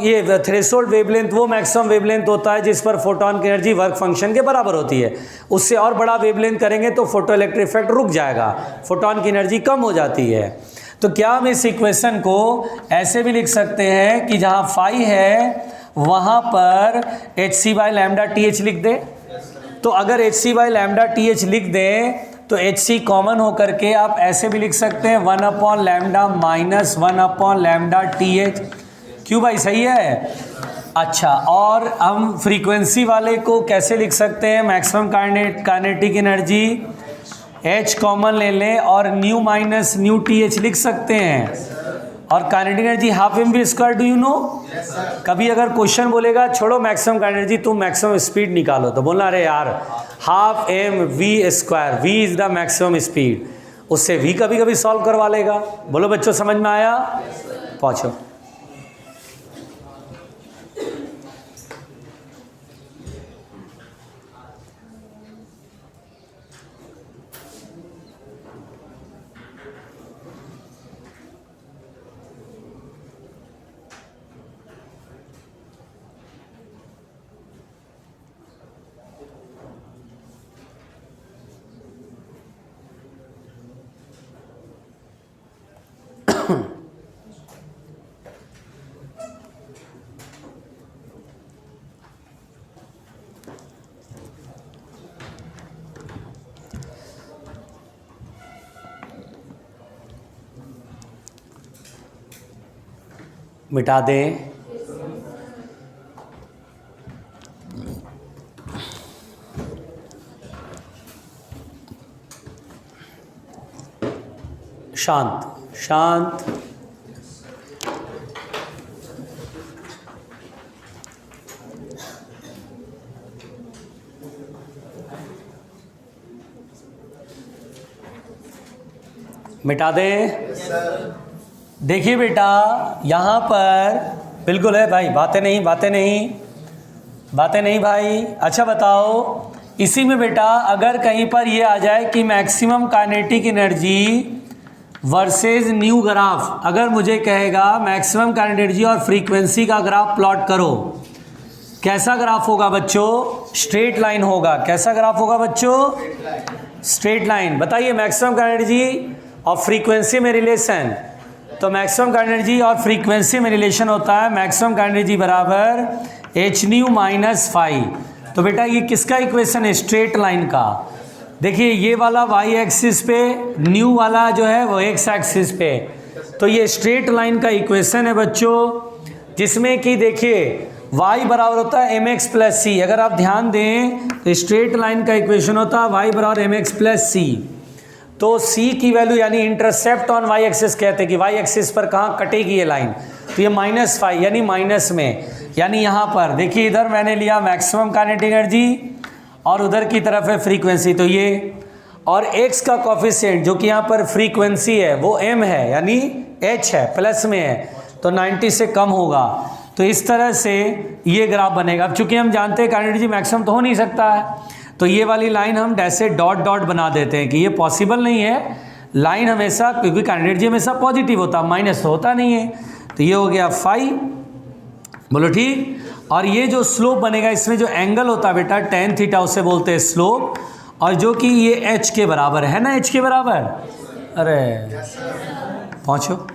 ये थ्रेशोल्ड वेवलेंथ वो मैक्सिमम वेवलेंथ होता है जिस पर फोटोन की एनर्जी वर्क फंक्शन के बराबर होती है। उससे और बड़ा वेवलेंथ करेंगे तो फोटो इलेक्ट्रिक इफेक्ट रुक जाएगा, फोटोन की एनर्जी कम हो जाती है। तो क्या हम इस इक्वेशन को ऐसे भी लिख सकते हैं कि जहाँ फाई है वहाँ पर hc/λ लिख दे। तो अगर hc/λ लिख दें तो hc कॉमन होकर के आप ऐसे भी लिख सकते हैं 1/λ माइनस 1/λ क्यों भाई, सही है। अच्छा, और हम फ्रीक्वेंसी वाले को कैसे लिख सकते हैं, maximum kinetic energy h common ले लें और न्यू माइनस न्यू th लिख सकते हैं। और kinetic energy half mv², do you know. कभी अगर क्वेश्चन बोलेगा छोड़ो मैक्सिमम एनर्जी, तुम मैक्सिमम स्पीड निकालो, तो बोलना अरे यार half mv², v is the maximum speed. उससे v कभी कभी सॉल्व करवा लेगा। बोलो बच्चों समझ में आया, पहुँचो। मिटा दें। शांत शांत। मिटा दें। देखिए बेटा यहाँ पर बिल्कुल है भाई, बातें नहीं बातें नहीं बातें नहीं भाई। अच्छा बताओ, इसी में बेटा अगर कहीं पर ये आ जाए कि maximum kinetic energy versus new graph, अगर मुझे कहेगा मैक्सिमम काइनेटिक एनर्जी और फ्रीक्वेंसी का ग्राफ प्लॉट करो, कैसा ग्राफ होगा बच्चों, स्ट्रेट लाइन होगा। कैसा ग्राफ होगा बच्चों, स्ट्रेट लाइन। बताइए मैक्सिमम काइनेटिक एनर्जी और फ्रीक्वेंसी में रिलेशन, तो मैक्सिमम काइनेटिक एनर्जी और फ्रीक्वेंसी में रिलेशन होता है मैक्सिमम काइनेटिक एनर्जी बराबर hν माइनस 5। तो बेटा ये किसका इक्वेशन है, स्ट्रेट लाइन का। देखिए ये वाला y एक्सिस पे, न्यू वाला जो है वो x एक्सिस पे, तो ये स्ट्रेट लाइन का इक्वेशन है बच्चों, जिसमें कि देखिए y बराबर होता है mx प्लस सी। अगर आप ध्यान दें तो स्ट्रेट लाइन का इक्वेशन होता है y बराबर mx प्लस सी। तो c की वैल्यू यानी इंटरसेप्ट ऑन y एक्सिस कहते हैं कि y एक्सिस पर कहाँ कटेगी ये लाइन, तो ये -5 यानी माइनस में, यानी यहाँ पर देखिए इधर मैंने लिया मैक्सिमम काइनेटिक एनर्जी और उधर की तरफ है फ्रीक्वेंसी, तो ये और x का कॉफिशिएंट जो कि यहाँ पर फ्रीक्वेंसी है वो m है यानी h है, प्लस में है, तो 90 से कम होगा। तो इस तरह से ये ग्राफ बनेगा। अब चूंकि हम जानते हैं काइनेटिक एनर्जी मैक्सिमम तो हो नहीं सकता है, तो ये वाली लाइन हम ऐसे डॉट डॉट बना देते हैं कि ये पॉसिबल नहीं है लाइन हमेशा, क्योंकि काइनेटिक एनर्जी हमेशा पॉजिटिव होता है, माइनस तो होता नहीं है। तो ये हो गया 5, बोलो ठीक। और ये जो स्लोप बनेगा इसमें जो एंगल होता है बेटा tan थीटा उसे बोलते हैं स्लोप, और जो कि ये h के बराबर है ना, h के बराबर। अरे पहुँचो,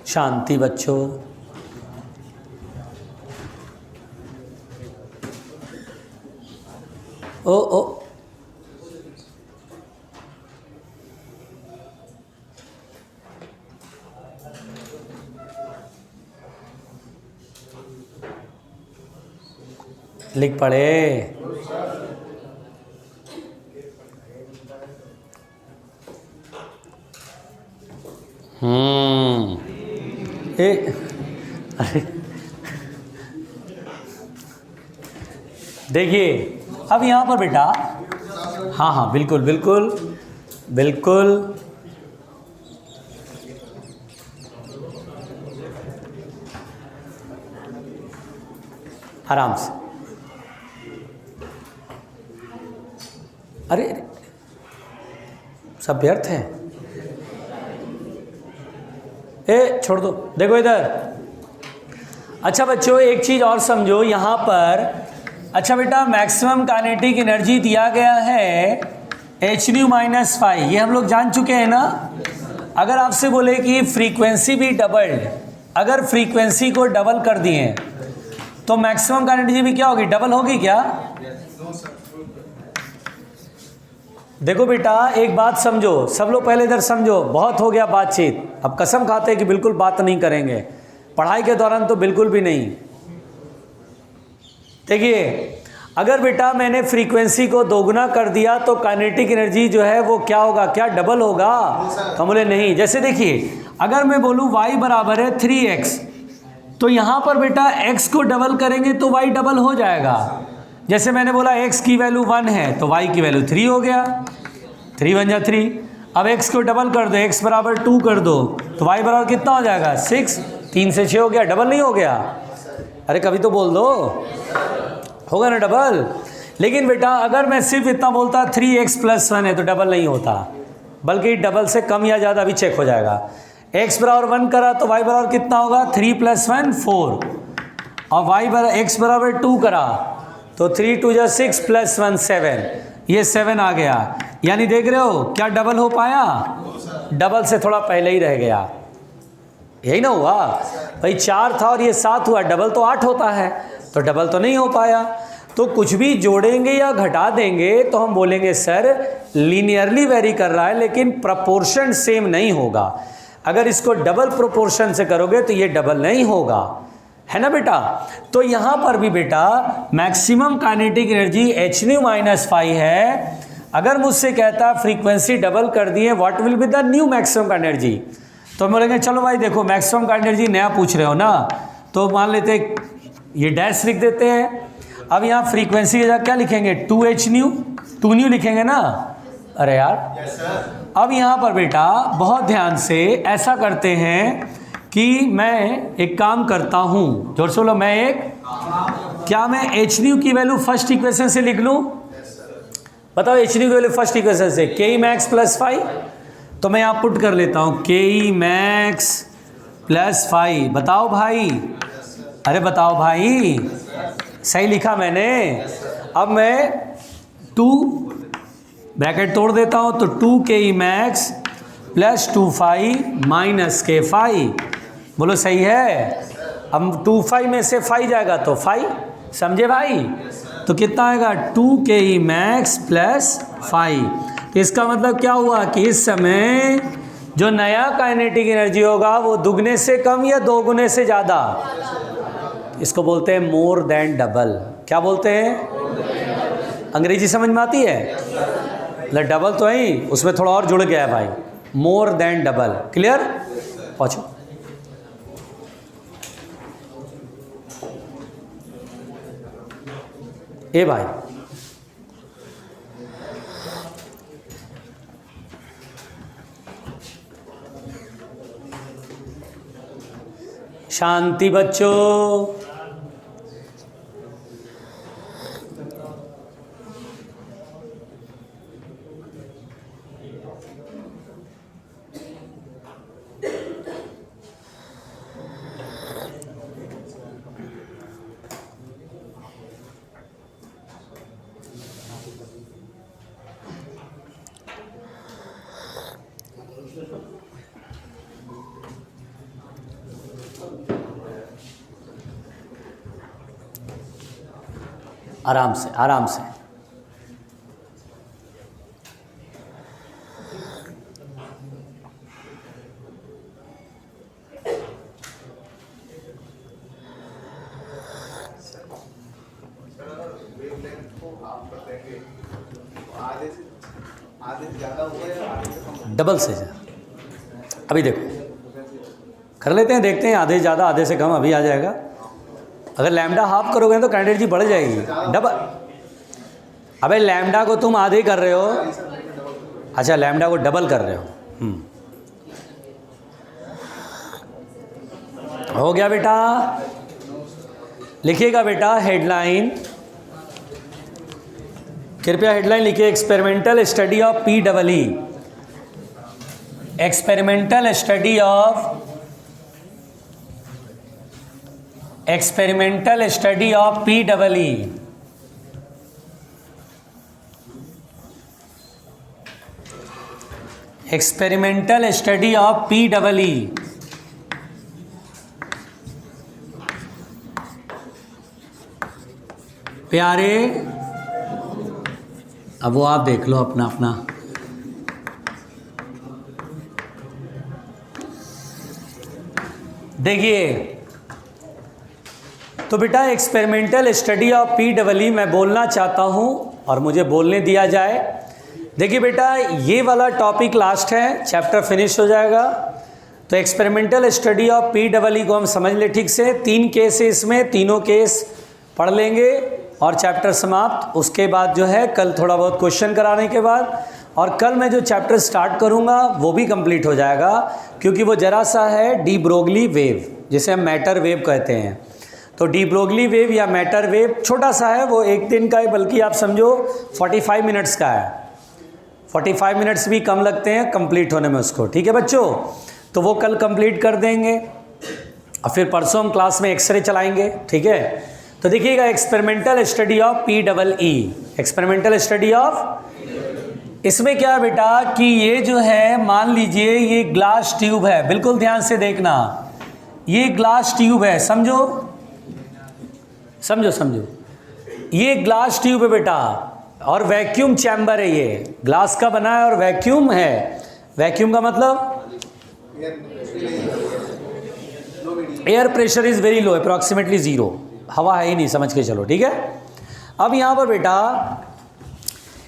शांति बच्चों। ओ लिख पड़े। अरे देखिए अब यहाँ पर बेटा, हाँ हाँ बिल्कुल बिल्कुल बिल्कुल, आराम से। अरे सब व्यर्थ है, ए छोड़ दो, देखो इधर। अच्छा बच्चों एक चीज़ और समझो यहाँ पर। अच्छा बेटा मैक्सिमम काइनेटिक एनर्जी दिया गया है h⁻⁵, ये हम लोग जान चुके हैं ना। अगर आपसे बोले कि फ्रीक्वेंसी भी डबल्ड, अगर फ्रीक्वेंसी को डबल कर दिए तो मैक्सिमम काइनेटिक एनर्जी भी क्या होगी, डबल होगी क्या? देखो बेटा एक बात समझो, सब लोग पहले इधर समझो, बहुत हो गया बातचीत, अब कसम खाते हैं कि बिल्कुल बात नहीं करेंगे पढ़ाई के दौरान, तो बिल्कुल भी नहीं। देखिए अगर बेटा मैंने फ्रीक्वेंसी को दोगुना कर दिया तो काइनेटिक एनर्जी जो है वो क्या होगा, क्या डबल होगा? हम बोले नहीं। जैसे देखिए अगर मैं बोलूँ y बराबर है 3x, तो यहाँ पर बेटा x को डबल करेंगे तो y डबल हो जाएगा। जैसे मैंने बोला x की वैल्यू 1 है तो y की वैल्यू 3 हो गया, 3 बन जा 3। अब x को डबल कर दो, x बराबर 2 कर दो तो y बराबर कितना हो जाएगा 6, 3 से 6 हो गया, डबल नहीं हो गया? अरे कभी तो बोल दो, होगा ना डबल। लेकिन बेटा अगर मैं सिर्फ इतना बोलता 3x + 1 है तो डबल नहीं होता, बल्कि डबल से कम या ज़्यादा भी चेक हो जाएगा। x बराबर 1 करा तो y बराबर कितना होगा, 3 + 1 4, और x बराबर 2 करा तो 3 × 2 = 6 + 1 7, ये 7 आ गया। यानी देख रहे हो क्या डबल हो पाया? डबल से थोड़ा पहले ही रह गया, यही ना हुआ भाई। 4 था और ये 7 हुआ, डबल तो 8 होता है, तो डबल तो नहीं हो पाया। तो कुछ भी जोड़ेंगे या घटा देंगे तो हम बोलेंगे सर लीनियरली वेरी कर रहा है, लेकिन प्रपोर्शन सेम नहीं होगा। अगर इसको डबल प्रोपोर्शन से करोगे तो ये डबल नहीं होगा, है ना बेटा। तो यहाँ पर भी बेटा मैक्सिमम काइनेटिक एनर्जी h⁻⁵ है। अगर मुझसे कहता फ्रीक्वेंसी डबल कर दिए what will be the new maximum energy, तो हम बोलेंगे चलो भाई देखो मैक्सिमम एनर्जी नया पूछ रहे हो ना, तो मान लेते ये डैश लिख देते हैं। अब यहाँ फ्रीक्वेंसी की जगह क्या लिखेंगे, 2h⁻, लिखेंगे ना। अरे यार अब यहाँ पर बेटा बहुत ध्यान से ऐसा करते हैं कि मैं एक काम करता हूँ, जोर से बोलो, मैं एक क्या मैं h⁻ की वैल्यू फर्स्ट इक्वेशन से लिख लूँ? बताओ h⁻ की वैल्यू फर्स्ट इक्वेशन से Ke max + 5, तो मैं यहाँ पुट कर लेता हूँ Ke max + 5। बताओ भाई, अरे बताओ भाई, सही लिखा मैंने। अब मैं 2 ब्रैकेट तोड़ देता हूँ तो 2ke max plus 2phi minus k phi, बोलो सही है। अब 2phi में से phi जाएगा तो phi, समझे भाई? तो कितना आएगा 2ke max प्लस phi। तो इसका मतलब क्या हुआ कि इस समय जो नया काइनेटिक एनर्जी होगा वो दुगने से कम या दोगुने से ज़्यादा, इसको बोलते हैं मोर देन डबल। क्या बोलते हैं? अंग्रेजी समझ में आती है? मतलब डबल तो है ही, उसमें थोड़ा और जुड़ गया है भाई, मोर देन डबल। क्लियर? पहुँचो। ए भाई शांति बच्चों। आराम से आराम से। डबल से अभी देखो कर लेते हैं, देखते हैं आधे से ज़्यादा आधे से कम अभी आ जाएगा। अगर लैम्डा हाफ करोगे तो काइनेटिक एनर्जी बढ़ जाएगी। डबल, अबे लैम्डा को तुम आधे कर रहे हो, अच्छा लैम्डा को डबल कर रहे हो। हो गया बेटा? लिखिएगा बेटा हेडलाइन, कृपया हेडलाइन लिखिए, experimental study of PEE। Experimental study of PEE। Experimental study of PEE। प्यारे अब वो आप देख लो अपना अपना। देखिए तो बेटा एक्सपेरिमेंटल स्टडी ऑफ PEE मैं बोलना चाहता हूँ और मुझे बोलने दिया जाए। देखिए बेटा ये वाला टॉपिक लास्ट है, चैप्टर फिनिश हो जाएगा। तो एक्सपेरिमेंटल स्टडी ऑफ PEE को हम समझ ले ठीक से। 3 केस है इसमें, तीनों केस पढ़ लेंगे और चैप्टर समाप्त। उसके बाद जो है कल थोड़ा बहुत क्वेश्चन कराने के बाद, और कल मैं जो चैप्टर स्टार्ट करूँगा वो भी कंप्लीट हो जाएगा, क्योंकि वो जरा सा है डी ब्रोगली वेव, जिसे हम मैटर वेव कहते हैं। तो डी ब्रोगली वेव या मैटर वेव छोटा सा है, वो एक दिन का है, बल्कि आप समझो 45 मिनट्स का है। 45 मिनट्स भी कम लगते हैं कंप्लीट होने में उसको। ठीक है बच्चों? तो वो कल कंप्लीट कर देंगे और फिर परसों हम क्लास में एक्सरे चलाएंगे। ठीक है? तो देखिएगा experimental study of PEE। Experimental study of, इसमें क्या है बेटा कि ये जो है मान लीजिए ये ग्लास ट्यूब है, बिल्कुल ध्यान से देखना, ये ग्लास ट्यूब है, समझो समझो समझो, ये ग्लास ट्यूब है बेटा और वैक्यूम चैम्बर है, ये ग्लास का बना है और वैक्यूम है। वैक्यूम का मतलब air pressure is very low, approximately 0, हवा है ही नहीं, समझ के चलो। ठीक है? अब यहाँ पर बेटा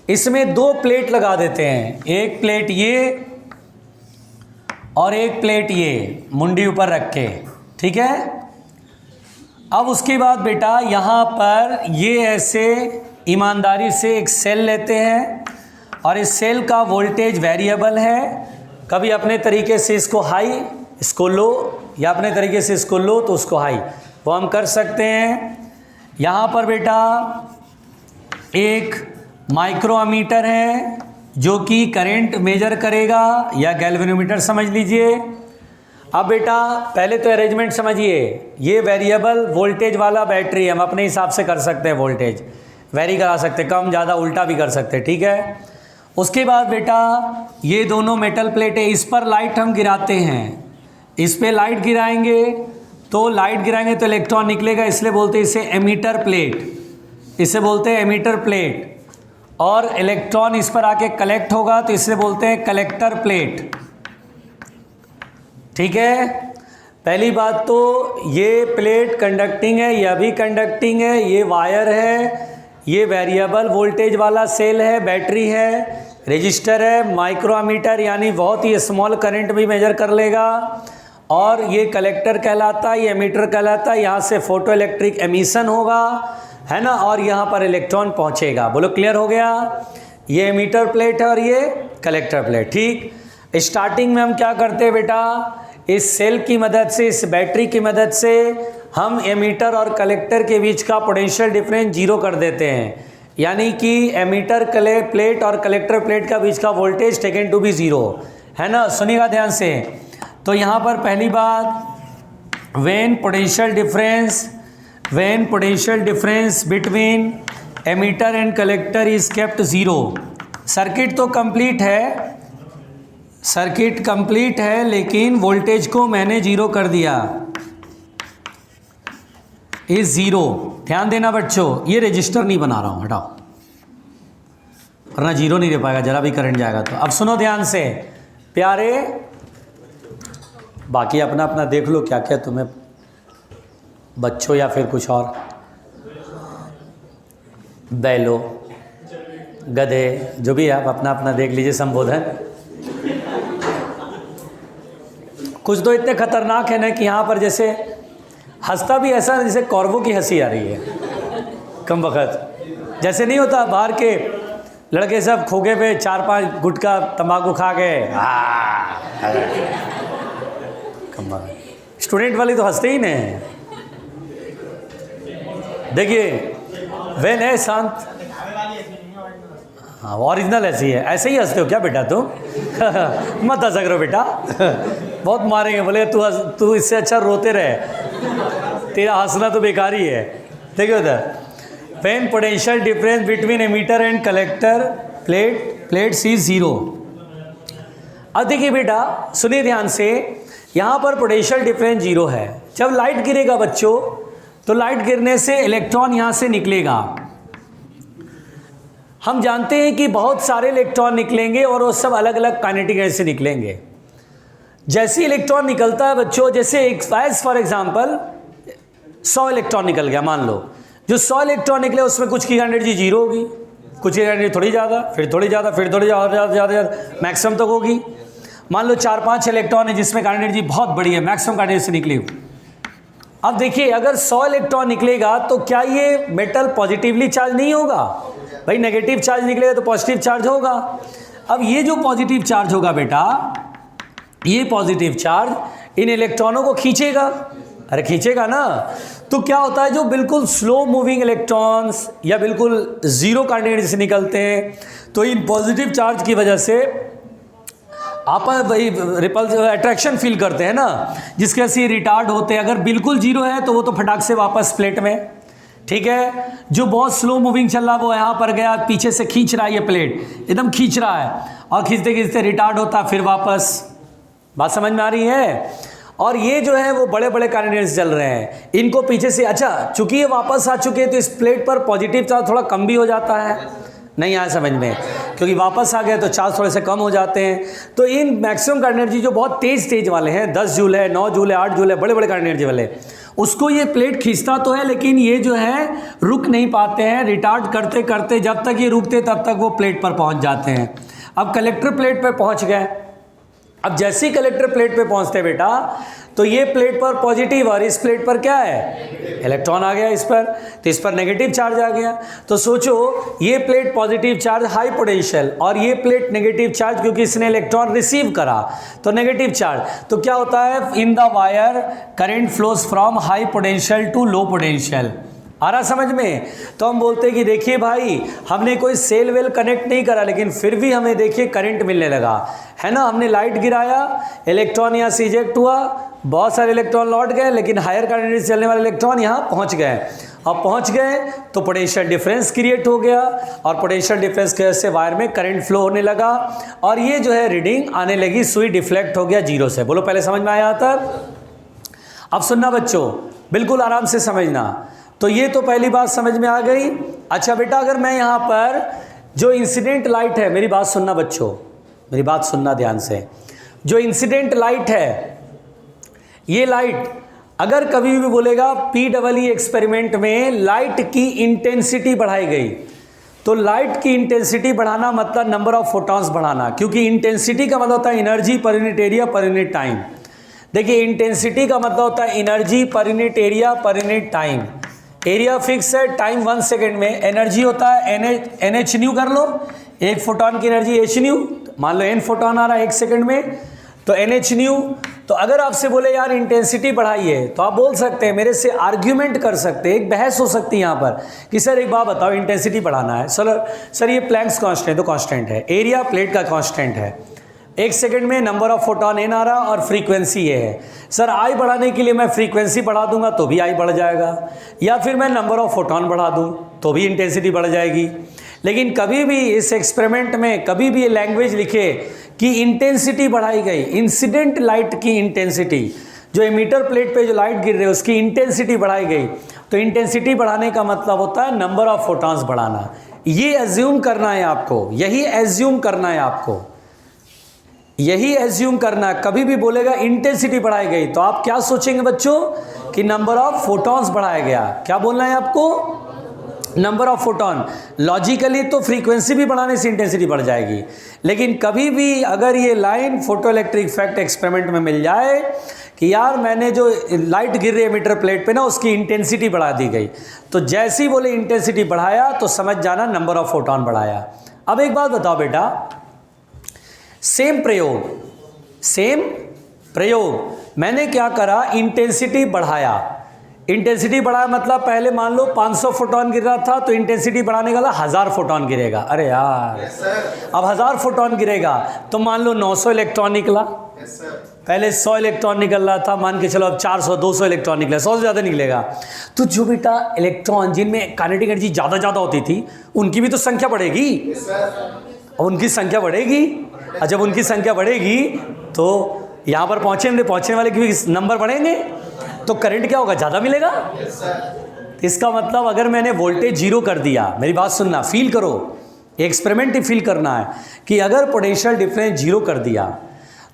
इसमें 2 प्लेट लगा देते हैं, एक प्लेट ये और एक प्लेट ये, मुंडी ऊपर रख के। ठीक है? अब उसके बाद बेटा यहाँ पर ये ऐसे ईमानदारी से एक सेल लेते हैं और इस सेल का वोल्टेज वेरिएबल है, कभी अपने तरीके से इसको हाई इसको लो, या अपने तरीके से इसको लो तो उसको हाई, वो हम कर सकते हैं। यहाँ पर बेटा एक माइक्रोमीटर है जो कि करंट मेजर करेगा, या गैल्वेनोमीटर समझ लीजिए। अब बेटा पहले तो अरेंजमेंट समझिए, ये वेरिएबल वोल्टेज वाला बैटरी हम अपने हिसाब से कर सकते हैं, वोल्टेज वेरी करा सकते हैं, कम ज़्यादा उल्टा भी कर सकते हैं। ठीक है? उसके बाद बेटा ये दोनों मेटल प्लेट है, इस पर लाइट हम गिराते हैं, इस पे लाइट गिराएंगे तो इलेक्ट्रॉन निकलेगा, इसलिए बोलते हैं इसे एमीटर प्लेट, इसे बोलते हैं एमीटर प्लेट। और इलेक्ट्रॉन इस पर आके कलेक्ट होगा तो इसे बोलते हैं कलेक्टर प्लेट। ठीक है, पहली बात तो ये प्लेट कंडक्टिंग है, यह भी कंडक्टिंग है, ये वायर है, ये वेरिएबल वोल्टेज वाला सेल है, बैटरी है, रजिस्टर है, माइक्रोमीटर यानी बहुत ही स्मॉल करंट भी मेजर कर लेगा, और ये कलेक्टर कहलाता है, ये एमीटर कहलाता है। यहाँ से फोटो इलेक्ट्रिक एमिशन होगा, है ना, और यहाँ पर इलेक्ट्रॉन पहुँचेगा। बोलो क्लियर हो गया? ये एमीटर प्लेट है और ये कलेक्टर प्लेट। ठीक, स्टार्टिंग में हम क्या करते हैं बेटा, इस सेल की मदद से, इस बैटरी की मदद से हम एमीटर और कलेक्टर के बीच का पोटेंशियल डिफरेंस जीरो कर देते हैं, यानी कि एमीटर प्लेट और कलेक्टर प्लेट का बीच का voltage taken to be zero, है ना। सुनिएगा ध्यान से। तो यहाँ पर पहली बात, when potential difference between emitter and collector is kept zero. Circuit तो कंप्लीट है, लेकिन वोल्टेज को मैंने जीरो कर दिया, इज ज़ीरो। ध्यान देना बच्चों, ये रजिस्टर नहीं बना रहा हूँ, हटाओ, वरना जीरो नहीं दे पाएगा, जरा भी करंट जाएगा तो। अब सुनो ध्यान से प्यारे, बाकी अपना अपना देख लो क्या क्या तुम्हें बच्चों या फिर कुछ और, बैलो, गधे, जो भी आप अपना अपना देख लीजिए संबोधन। कुछ तो इतने खतरनाक है ना कि यहाँ पर जैसे हंसता भी ऐसा है जैसे कौरवों की हंसी आ रही है कम वक्त, जैसे नहीं होता बाहर के लड़के सब खोखे पे 4-5 गुटखा तंबाकू खा गए, कम वक्त। स्टूडेंट वाले तो हंसते ही नहीं। देखिए वेल है शांत, हाँ ओरिजिनल ऐसी है, ऐसे ही हंसते हो क्या बेटा तुम? मत हंसा करो बेटा, बहुत मारेंगे। बोले तू इससे अच्छा रोते रहे, तेरा हंसना तो बेकार ही है। देखिए उधर, when potential difference between emitter and collector plates is zero. अब देखिए बेटा सुनिए ध्यान से, यहाँ पर पोटेंशियल डिफरेंस जीरो है। जब लाइट गिरेगा बच्चों, तो लाइट गिरने से इलेक्ट्रॉन यहाँ से निकलेगा। हम जानते हैं कि बहुत सारे इलेक्ट्रॉन निकलेंगे और वो सब अलग अलग काइनेटिक एनर्जी से निकलेंगे। जैसे इलेक्ट्रॉन निकलता है बच्चों, जैसे एज फॉर एग्जांपल 100 इलेक्ट्रॉन निकल गया, मान लो जो 100 इलेक्ट्रॉन निकले उसमें कुछ की एनर्जी जीरो होगी, कुछ की एनर्जी थोड़ी ज़्यादा, फिर थोड़ी ज़्यादा, फिर थोड़ी ज़्यादा मैक्सिमम तक होगी। मान लो 4-5 इलेक्ट्रॉन है जिसमें का एनर्जी बहुत बड़ी है, मैक्सिमम का एनर्जी से निकली। अब देखिए अगर 100 इलेक्ट्रॉन निकलेगा तो क्या ये मेटल पॉजिटिवली चार्ज नहीं होगा? भाई नेगेटिव चार्ज निकलेगा तो पॉजिटिव चार्ज होगा। अब ये जो पॉजिटिव चार्ज होगा बेटा, ये पॉजिटिव चार्ज इन इलेक्ट्रॉनों को खींचेगा, अरे खींचेगा ना। तो क्या होता है, जो बिल्कुल स्लो मूविंग इलेक्ट्रॉन्स या बिल्कुल जीरो कोऑर्डिनेट से निकलते हैं, तो इन पॉजिटिव चार्ज की वजह से आपस वही रिपल्स अट्रैक्शन फील करते हैं ना, जिसके से रिटार्ड होते हैं। अगर बिल्कुल जीरो है तो वो तो फटाक से वापस प्लेट में, ठीक है। जो बहुत स्लो मूविंग चल रहा है वो यहाँ पर गया, पीछे से खींच रहा है, ये प्लेट एकदम खींच रहा है, और खींचते खींचते रिटार्ड होता, फिर वापस। बात समझ में आ रही है? और ये जो है वो बड़े बड़े कैंडिडेट्स चल रहे हैं, इनको पीछे से, अच्छा चूंकि ये वापस आ चुके हैं तो इस प्लेट पर पॉजिटिव चार्ज थोड़ा कम भी हो जाता है, नहीं आया समझ में, क्योंकि वापस आ गए तो चार्ज थोड़े से कम हो जाते हैं। तो इन मैक्सिमम कार्ड एनर्जी जो बहुत तेज वाले हैं, 10 जूल है, 9 जूल है, 8 जूल है, बड़े बड़े कार्ड एनर्जी वाले, उसको ये प्लेट खींचता तो है, लेकिन ये जो है रुक नहीं पाते हैं, रिटार्ड करते करते जब तक ये रुकते तब तक वो प्लेट पर पहुंच जाते हैं। अब कलेक्टर प्लेट पर पहुंच गए। अब जैसे ही कलेक्टर प्लेट पे पहुंचते बेटा, तो ये प्लेट पर पॉजिटिव और इस प्लेट पर क्या है, इलेक्ट्रॉन आ गया इस पर, तो इस पर नेगेटिव चार्ज आ गया। तो सोचो ये plate positive charge high potential और ये प्लेट नेगेटिव चार्ज, क्योंकि इसने इलेक्ट्रॉन रिसीव करा तो नेगेटिव चार्ज। तो क्या होता है, in the wire current flows from high potential to low potential. आ रहा समझ में? तो हम बोलते हैं कि देखिए भाई, हमने कोई सेल वेल कनेक्ट नहीं करा, लेकिन फिर भी हमें देखिए करंट मिलने लगा, है ना। हमने लाइट गिराया, इलेक्ट्रॉन यहाँ से इजेक्ट हुआ, बहुत सारे इलेक्ट्रॉन लौट गए, लेकिन हायर करंट से चलने वाले इलेक्ट्रॉन यहाँ पहुँच गए। अब पहुंच गए तो पोटेंशियल डिफरेंस क्रिएट हो गया और पोटेंशियल डिफरेंस की वजह से वायर में करंट फ्लो होने लगा और ये जो है रीडिंग आने लगी, सुई डिफ्लेक्ट हो गया 0 से। बोलो पहले समझ में आया था? अब सुनना बच्चों, बिल्कुल आराम से समझना। तो ये तो पहली बात समझ में आ गई। अच्छा बेटा, अगर मैं यहाँ पर जो इंसिडेंट लाइट है, मेरी बात सुनना बच्चों, मेरी बात सुनना ध्यान से। जो इंसिडेंट लाइट है, ये लाइट अगर कभी भी बोलेगा PEE एक्सपेरिमेंट में लाइट की इंटेंसिटी बढ़ाई गई, तो लाइट की इंटेंसिटी बढ़ाना मतलब नंबर ऑफ फोटॉन्स बढ़ाना, क्योंकि इंटेंसिटी का मतलब होता है energy per unit area per unit time. देखिए इंटेंसिटी का मतलब होता है energy per unit area per unit time. Area fix है, टाइम 1 सेकेंड में, एनर्जी होता है NH न्यू कर लो, एक फोटोन की एनर्जी H न्यू, मान लो N फोटोन आ रहा है 1 सेकेंड में, तो NH न्यू। तो अगर आपसे बोले यार इंटेंसिटी बढ़ाइए, तो आप बोल सकते हैं, मेरे से आर्ग्यूमेंट कर सकते हैं, एक बहस हो सकती है यहाँ पर कि सर एक बात बताओ, इंटेंसिटी बढ़ाना है, सर ये प्लैंक्स कांस्टेंट तो कांस्टेंट है, एरिया प्लेट का कांस्टेंट है, 1 सेकंड में नंबर ऑफ फोटोन N आ रहा और फ्रीक्वेंसी ये है। सर आई बढ़ाने के लिए मैं फ्रीक्वेंसी बढ़ा दूंगा तो भी आई बढ़ जाएगा, या फिर मैं नंबर ऑफ फोटोन बढ़ा दूं तो भी इंटेंसिटी बढ़ जाएगी। लेकिन कभी भी इस एक्सपेरिमेंट में कभी भी ये लैंग्वेज लिखे कि इंटेंसिटी बढ़ाई गई, इंसिडेंट लाइट की इंटेंसिटी, जो एमीटर प्लेट पे जो लाइट गिर रही है उसकी इंटेंसिटी बढ़ाई गई, तो इंटेंसिटी बढ़ाने का मतलब होता है नंबर ऑफ फोटॉन्स बढ़ाना। ये एज्यूम करना है आपको, यही एज्यूम करना है आपको, यही एज्यूम करना। कभी भी बोलेगा इंटेंसिटी बढ़ाई गई तो आप क्या सोचेंगे बच्चों कि नंबर ऑफ फोटॉन्स बढ़ाया गया। क्या बोलना है आपको? Number of photon. लॉजिकली तो फ्रीक्वेंसी भी बढ़ाने से इंटेंसिटी बढ़ जाएगी, लेकिन कभी भी अगर ये line photo electric effect experiment में मिल जाए कि यार मैंने जो लाइट गिर रही है मीटर प्लेट पे ना, उसकी इंटेंसिटी बढ़ा दी गई, तो जैसे ही बोले इंटेंसिटी बढ़ाया तो समझ जाना नंबर ऑफ फोटॉन बढ़ाया। अब एक बात बताओ बेटा, सेम प्रयोग मैंने क्या करा, इंटेंसिटी बढ़ाया। इंटेंसिटी बढ़ाया मतलब पहले मान लो 500 फोटॉन गिर रहा था, तो इंटेंसिटी बढ़ाने का 1000 फोटॉन गिरेगा। अरे यार अब 1000 फोटॉन गिरेगा तो मान लो 900 इलेक्ट्रॉन निकला। पहले 100 इलेक्ट्रॉन निकल रहा था, मान के चलो अब 400 200 इलेक्ट्रॉन निकले, 100 से ज़्यादा निकलेगा। तो जो बेटा इलेक्ट्रॉन जिनमें काइनेटिक एनर्जी ज़्यादा होती थी, उनकी भी तो संख्या बढ़ेगी, और उनकी संख्या बढ़ेगी, और जब उनकी संख्या बढ़ेगी तो यहाँ पर पहुँचने वाले की भी नंबर बढ़ेंगे, तो करंट क्या होगा, ज़्यादा मिलेगा। इसका मतलब अगर मैंने वोल्टेज 0 कर दिया, मेरी बात सुनना, फील करो, एक्सपेरिमेंट ही फील करना है कि अगर पोटेंशियल डिफरेंस 0 कर दिया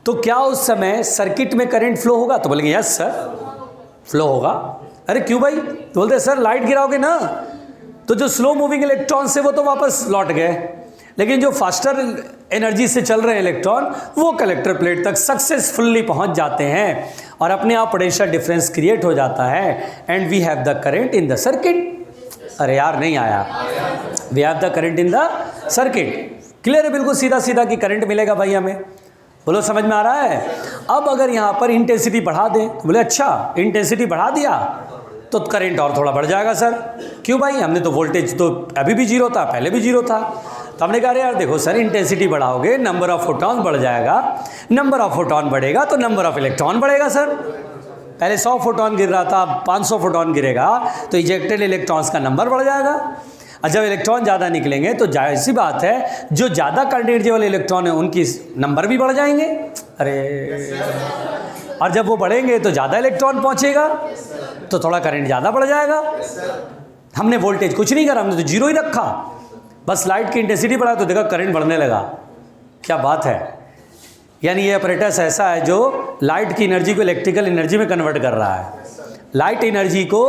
तो क्या उस समय सर्किट में करंट फ्लो होगा? तो बोलेंगे यस सर फ्लो होगा। अरे क्यों भाई? तो बोलते सर लाइट गिराओगे ना तो जो स्लो मूविंग इलेक्ट्रॉन से वो तो वापस लौट गए, लेकिन जो फास्टर एनर्जी से चल रहे हैं इलेक्ट्रॉन वो कलेक्टर प्लेट तक सक्सेसफुली पहुंच जाते हैं और अपने आप पोटेंशियल डिफरेंस क्रिएट हो जाता है and we have the current in the circuit. अरे यार नहीं आया, we have the current in the circuit. Clear है बिल्कुल सीधा सीधा कि करंट मिलेगा भाई हमें। बोलो समझ में आ रहा है? अब अगर यहाँ पर इंटेंसिटी बढ़ा दें तो बोले अच्छा इंटेंसिटी बढ़ा दिया तो करंट और थोड़ा बढ़ जाएगा सर। क्यों भाई? हमने तो वोल्टेज तो अभी भी 0 था, पहले भी 0 था। तो हमने कहा यार देखो सर इंटेंसिटी बढ़ाओगे नंबर ऑफ फोटॉन बढ़ जाएगा, नंबर ऑफ फोटॉन बढ़ेगा तो नंबर ऑफ इलेक्ट्रॉन बढ़ेगा सर। पहले 100 फोटॉन गिर रहा था, अब 500 फोटॉन गिरेगा तो इजेक्टेड इलेक्ट्रॉन्स का नंबर बढ़ जाएगा। और जब इलेक्ट्रॉन ज़्यादा निकलेंगे तो जाहिर सी बात है जो ज़्यादा करंट एनर्जी वाले इलेक्ट्रॉन हैं उनकी नंबर भी बढ़ जाएंगे। अरे और जब वो बढ़ेंगे तो ज़्यादा इलेक्ट्रॉन पहुँचेगा तो थोड़ा करंट ज़्यादा बढ़ जाएगा। हमने वोल्टेज कुछ नहीं करा, हमने तो 0 ही रखा, बस लाइट की इंटेंसिटी बढ़ाया तो देखा करंट बढ़ने लगा। क्या बात है! यानी ये ऑपरेटस ऐसा है जो लाइट की एनर्जी को इलेक्ट्रिकल एनर्जी में कन्वर्ट कर रहा है, लाइट एनर्जी को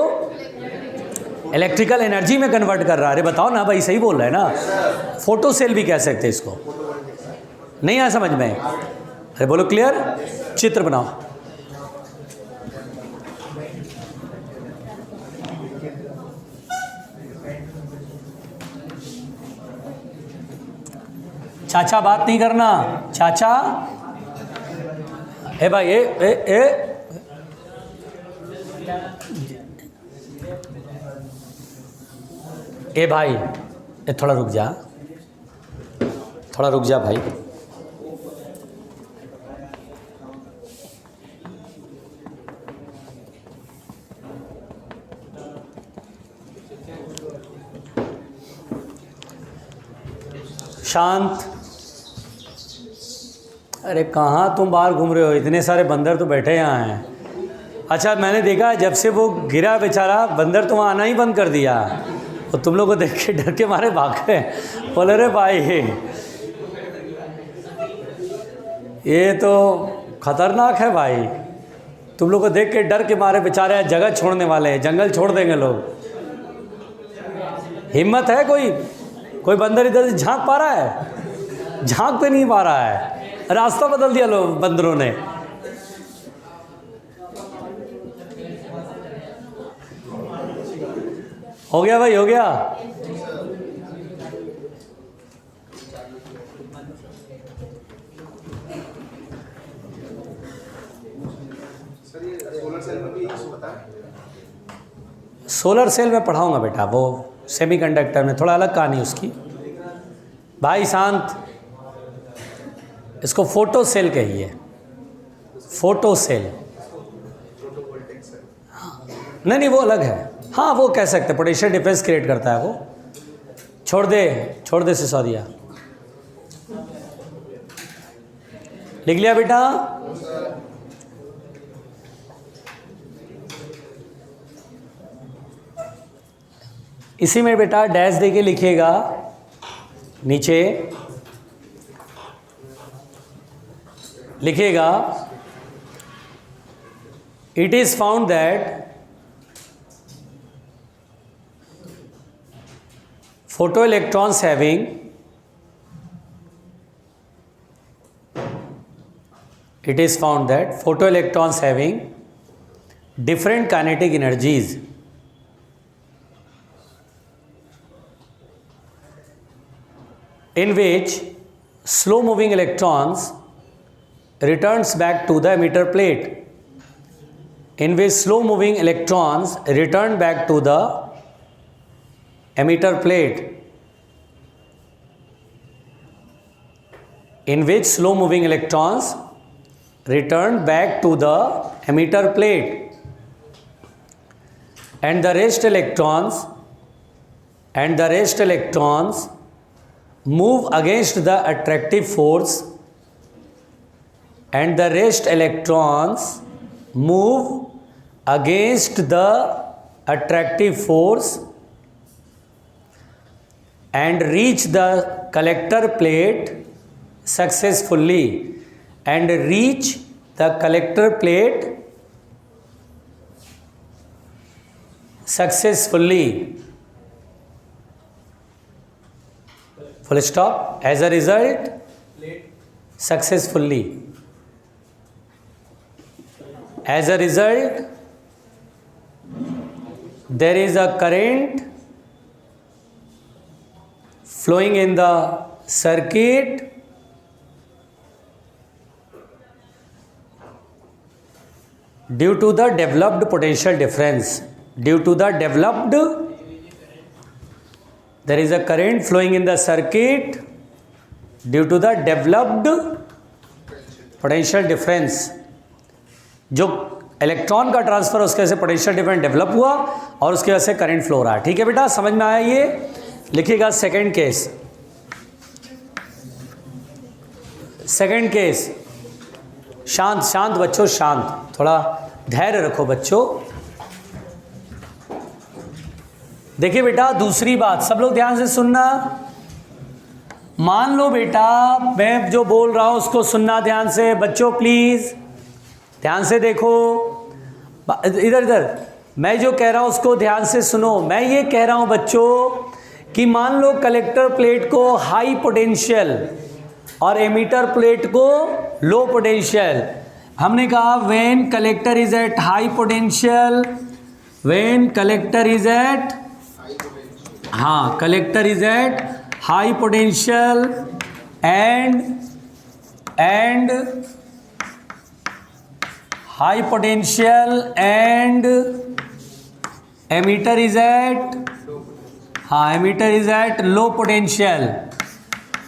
इलेक्ट्रिकल एनर्जी में कन्वर्ट कर रहा है। अरे बताओ ना भाई, सही बोल रहा है ना? फोटो सेल भी कह सकते हैं इसको। नहीं आया समझ में? अरे बोलो क्लियर, चित्र बनाओ। चाचा बात नहीं करना, चाचा ए भाई ए ए भाई ए थोड़ा रुक जा, थोड़ा रुक जा भाई। शांत। अरे कहाँ तुम बाहर घूम रहे हो, इतने सारे बंदर तो बैठे यहाँ हैं। अच्छा मैंने देखा जब से वो गिरा बेचारा बंदर तो वहाँ आना ही बंद कर दिया, और तुम लोग को देख के डर के मारे भाग गए। बोले रे भाई ये तो खतरनाक है भाई, तुम लोग को देख के डर के मारे बेचारे जगह छोड़ने वाले हैं, जंगल छोड़ देंगे लोग। हिम्मत है कोई बंदर इधर से झांक पा रहा है? झांक तो नहीं पा रहा है, रास्ता बदल दिया लोग बंदरों ने। हो गया भाई, हो गया। सर ये सोलर सेल में भी यही होता है? सोलर सेल में पढ़ाऊंगा बेटा, वो सेमीकंडक्टर में थोड़ा अलग कहानी उसकी। भाई शांत, इसको फोटो सेल कहिए, फोटो सेल। नहीं वो अलग है। हाँ वो कह सकते, पोटेंशियल डिफरेंस क्रिएट करता है वो। छोड़ दे सिसोदिया। लिख लिया बेटा? इसी में बेटा डैश देके लिखिएगा नीचे, लिखिएगा it is found that photoelectrons having it is found that photoelectrons having different kinetic energies in which slow moving electrons returns back to the emitter plate, in which slow moving electrons return back to the emitter plate, in which slow moving electrons return back to the emitter plate, and the rest electrons move against the attractive force, and the rest electrons move against the attractive force and reach the collector plate successfully, and reach the collector plate successfully. Full stop. As a result, successfully. As a result, there is a current flowing in the circuit due to the developed potential difference. Due to the developed, there is a current flowing in the circuit due to the developed potential difference. जो electron का transfer उसके वजह से potential difference develop हुआ और उसकी वजह से करंट फ्लो रहा है। ठीक है बेटा, समझ में आया? ये लिखिएगा सेकंड केस। सेकंड केस, शांत शांत बच्चों, शांत, थोड़ा धैर्य रखो बच्चों। देखिए बेटा, दूसरी बात सब लोग ध्यान से सुनना। मान लो बेटा मैं जो बोल रहा हूं उसको सुनना ध्यान से। बच्चों प्लीज ध्यान से देखो, इधर मैं जो कह रहा हूं उसको ध्यान से सुनो। मैं ये कह रहा हूं बच्चों कि मान लो कलेक्टर प्लेट को हाई पोटेंशियल और एमीटर प्लेट को लो पोटेंशियल। हमने कहा when collector is at high potential, when collector is at, हाँ collector is at high potential and high potential and emitter is at, हाँ emitter is at low potential.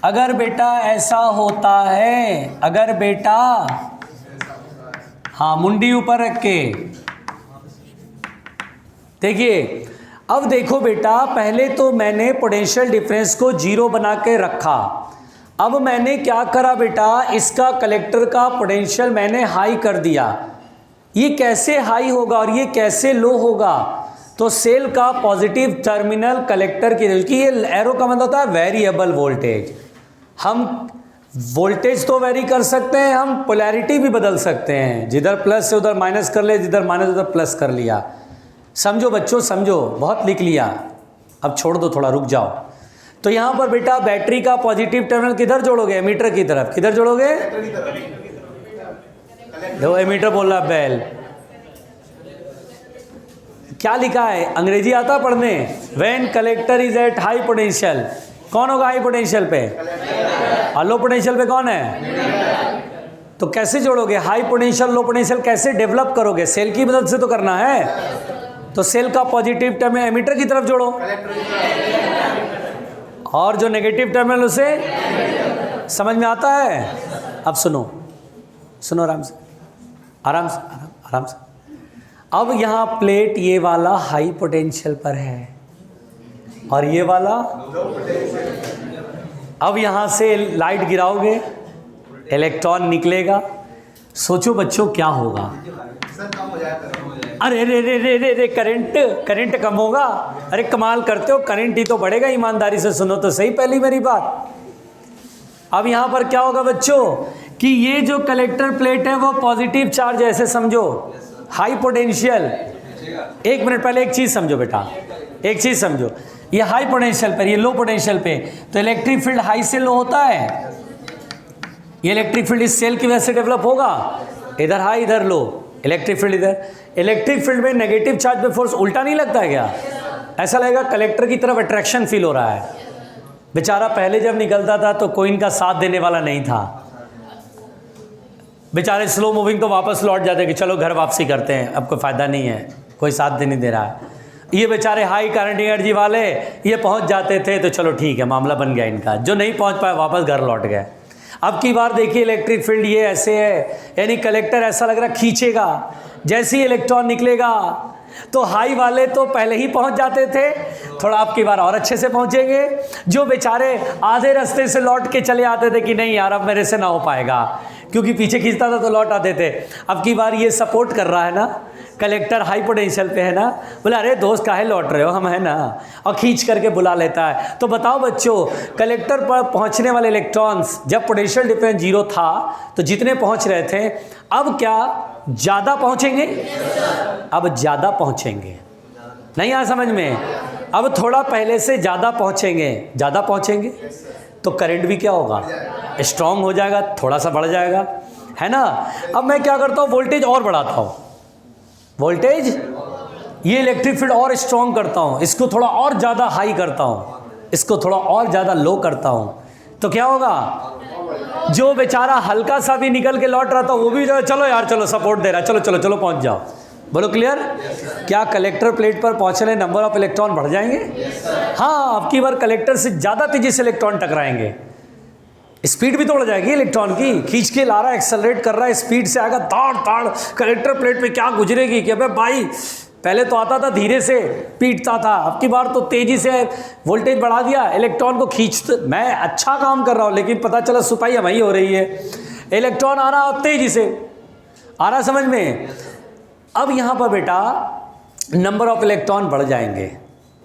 अगर बेटा ऐसा होता है, अगर बेटा, हाँ मुंडी ऊपर रख के देखिए, अब देखो बेटा, पहले तो मैंने पोटेंशियल डिफरेंस को जीरो बना के रखा। अब मैंने क्या करा बेटा, इसका कलेक्टर का पोटेंशियल मैंने हाई कर दिया। ये कैसे हाई होगा और ये कैसे लो होगा? तो सेल का पॉजिटिव टर्मिनल कलेक्टर की, क्योंकि ये एरो का मतलब होता है वेरिएबल वोल्टेज। हम वोल्टेज तो वेरी कर सकते हैं, हम पोलैरिटी भी बदल सकते हैं, जिधर प्लस से उधर माइनस कर ले, जिधर माइनस उधर प्लस कर लिया। समझो बच्चों, समझो, बहुत लिख लिया, अब छोड़ दो, थोड़ा रुक जाओ। तो यहाँ पर बेटा बैटरी का पॉजिटिव टर्मिनल किधर जोड़ोगे? एमीटर की तरफ। किधर जोड़ोगे? देखो एमीटर बोल रहा बेल। क्या लिखा है? अंग्रेजी आता पढ़ने? When collector is at high potential. कौन होगा हाई पोटेंशियल पे? और लो पोटेंशियल पे कौन है? तो कैसे जोड़ोगे? हाई पोटेंशियल लो पोटेंशियल कैसे डेवलप करोगे? सेल की मदद से तो करना है। तो सेल का पॉजिटिव टर्मिनल एमीटर की तरफ जोड़ो, और जो नेगेटिव टर्मिनल उसे समझ में आता है। अब सुनो, सुनो आराम से, आराम से, आराम से। अब यहाँ प्लेट ये वाला हाई पोटेंशियल पर है और ये वाला। अब यहाँ से लाइट गिराओगे, इलेक्ट्रॉन निकलेगा। सोचो बच्चों क्या होगा? अरे रे रे रे रे रे करंट कम होगा। अरे कमाल करते हो, करंट ही तो बढ़ेगा। ईमानदारी से सुनो तो सही पहली मेरी बात। अब यहाँ पर क्या होगा बच्चों कि ये जो कलेक्टर प्लेट है वो पॉजिटिव चार्ज है, ऐसे समझो, हाई पोटेंशियल। एक मिनट पहले एक चीज़ समझो बेटा, एक चीज़ समझो। ये हाई पोटेंशियल पर, ये लो पोटेंशियल पे, तो इलेक्ट्रिक फील्ड हाई से लो होता है। ये इलेक्ट्रिक फील्ड इस सेल की वजह से डेवलप होगा, इधर हाई इधर लो, इलेक्ट्रिक फील्ड इधर। इलेक्ट्रिक फील्ड में नेगेटिव चार्ज पे फोर्स उल्टा नहीं लगता है क्या? ऐसा लगेगा कलेक्टर की तरफ अट्रैक्शन फील हो रहा है। बेचारा पहले जब निकलता था तो कोई इनका साथ देने वाला नहीं था। बेचारे स्लो मूविंग तो वापस लौट जाते कि चलो घर वापसी करते हैं, अब कोई फ़ायदा नहीं है, कोई साथ देने दे रहा है। ये बेचारे हाई करंट एनर्जी वाले ये पहुंच जाते थे तो चलो ठीक है, मामला बन गया इनका। जो नहीं पहुंच पाए वापस घर लौट गए। अब की बार देखिए इलेक्ट्रिक फील्ड ये ऐसे है, यानी कलेक्टर ऐसा लग रहा खींचेगा। जैसे ही इलेक्ट्रॉन निकलेगा तो हाई वाले तो पहले ही पहुंच जाते थे, थोड़ा अब की बार और अच्छे से पहुंचेंगे। जो बेचारे आधे रास्ते से लौट के चले आते थे कि नहीं यार अब मेरे से ना हो पाएगा, क्योंकि पीछे खींचता था तो लौट आते थे। अब की बार ये सपोर्ट कर रहा है ना, कलेक्टर हाई पोटेंशियल पे है ना, बोला अरे दोस्त काहे लौट रहे हो, हम है ना, और खींच करके बुला लेता है। तो बताओ बच्चों, कलेक्टर पर पहुंचने वाले इलेक्ट्रॉन्स जब पोटेंशियल डिफरेंस जीरो था तो जितने पहुंच रहे थे, अब क्या ज़्यादा पहुंचेंगे? अब ज़्यादा पहुंचेंगे। नहीं आया समझ में? अब थोड़ा पहले से ज़्यादा पहुंचेंगे, ज़्यादा पहुंचेंगे तो करंट भी क्या होगा? स्ट्रॉन्ग हो जाएगा, थोड़ा सा बढ़ जाएगा, है ना। अब मैं क्या करता हूँ, वोल्टेज और बढ़ाता हूँ, वोल्टेज ये इलेक्ट्रिक फील्ड और स्ट्रॉन्ग करता हूँ, इसको थोड़ा और ज़्यादा हाई करता हूँ, इसको थोड़ा और ज़्यादा लो करता हूँ। तो क्या होगा? जो बेचारा हल्का सा भी निकल के लौट रहा था वो भी जो चलो यार चलो सपोर्ट दे रहा है, चलो चलो चलो पहुँच जाओ। बोलो क्लियर? क्या कलेक्टर प्लेट पर पहुँचने नंबर ऑफ इलेक्ट्रॉन बढ़ जाएंगे? हाँ, अब की बार कलेक्टर से ज़्यादा तेजी से इलेक्ट्रॉन टकराएंगे, स्पीड भी तोड़ जाएगी इलेक्ट्रॉन की। खींच के ला रहा है, एक्सेलरेट कर रहा है, स्पीड से आएगा ताड़ ताड़, कलेक्टर प्लेट पे क्या गुजरेगी कि अबे भाई पहले तो आता था धीरे से पीटता था, अब की बार तो तेजी से वोल्टेज बढ़ा दिया, इलेक्ट्रॉन को खींच। मैं अच्छा काम कर रहा हूँ लेकिन पता चला सुपाई वही हो रही है, इलेक्ट्रॉन आ रहा तेजी से आ रहा, समझ में? अब यहाँ पर बेटा नंबर ऑफ इलेक्ट्रॉन बढ़ जाएंगे।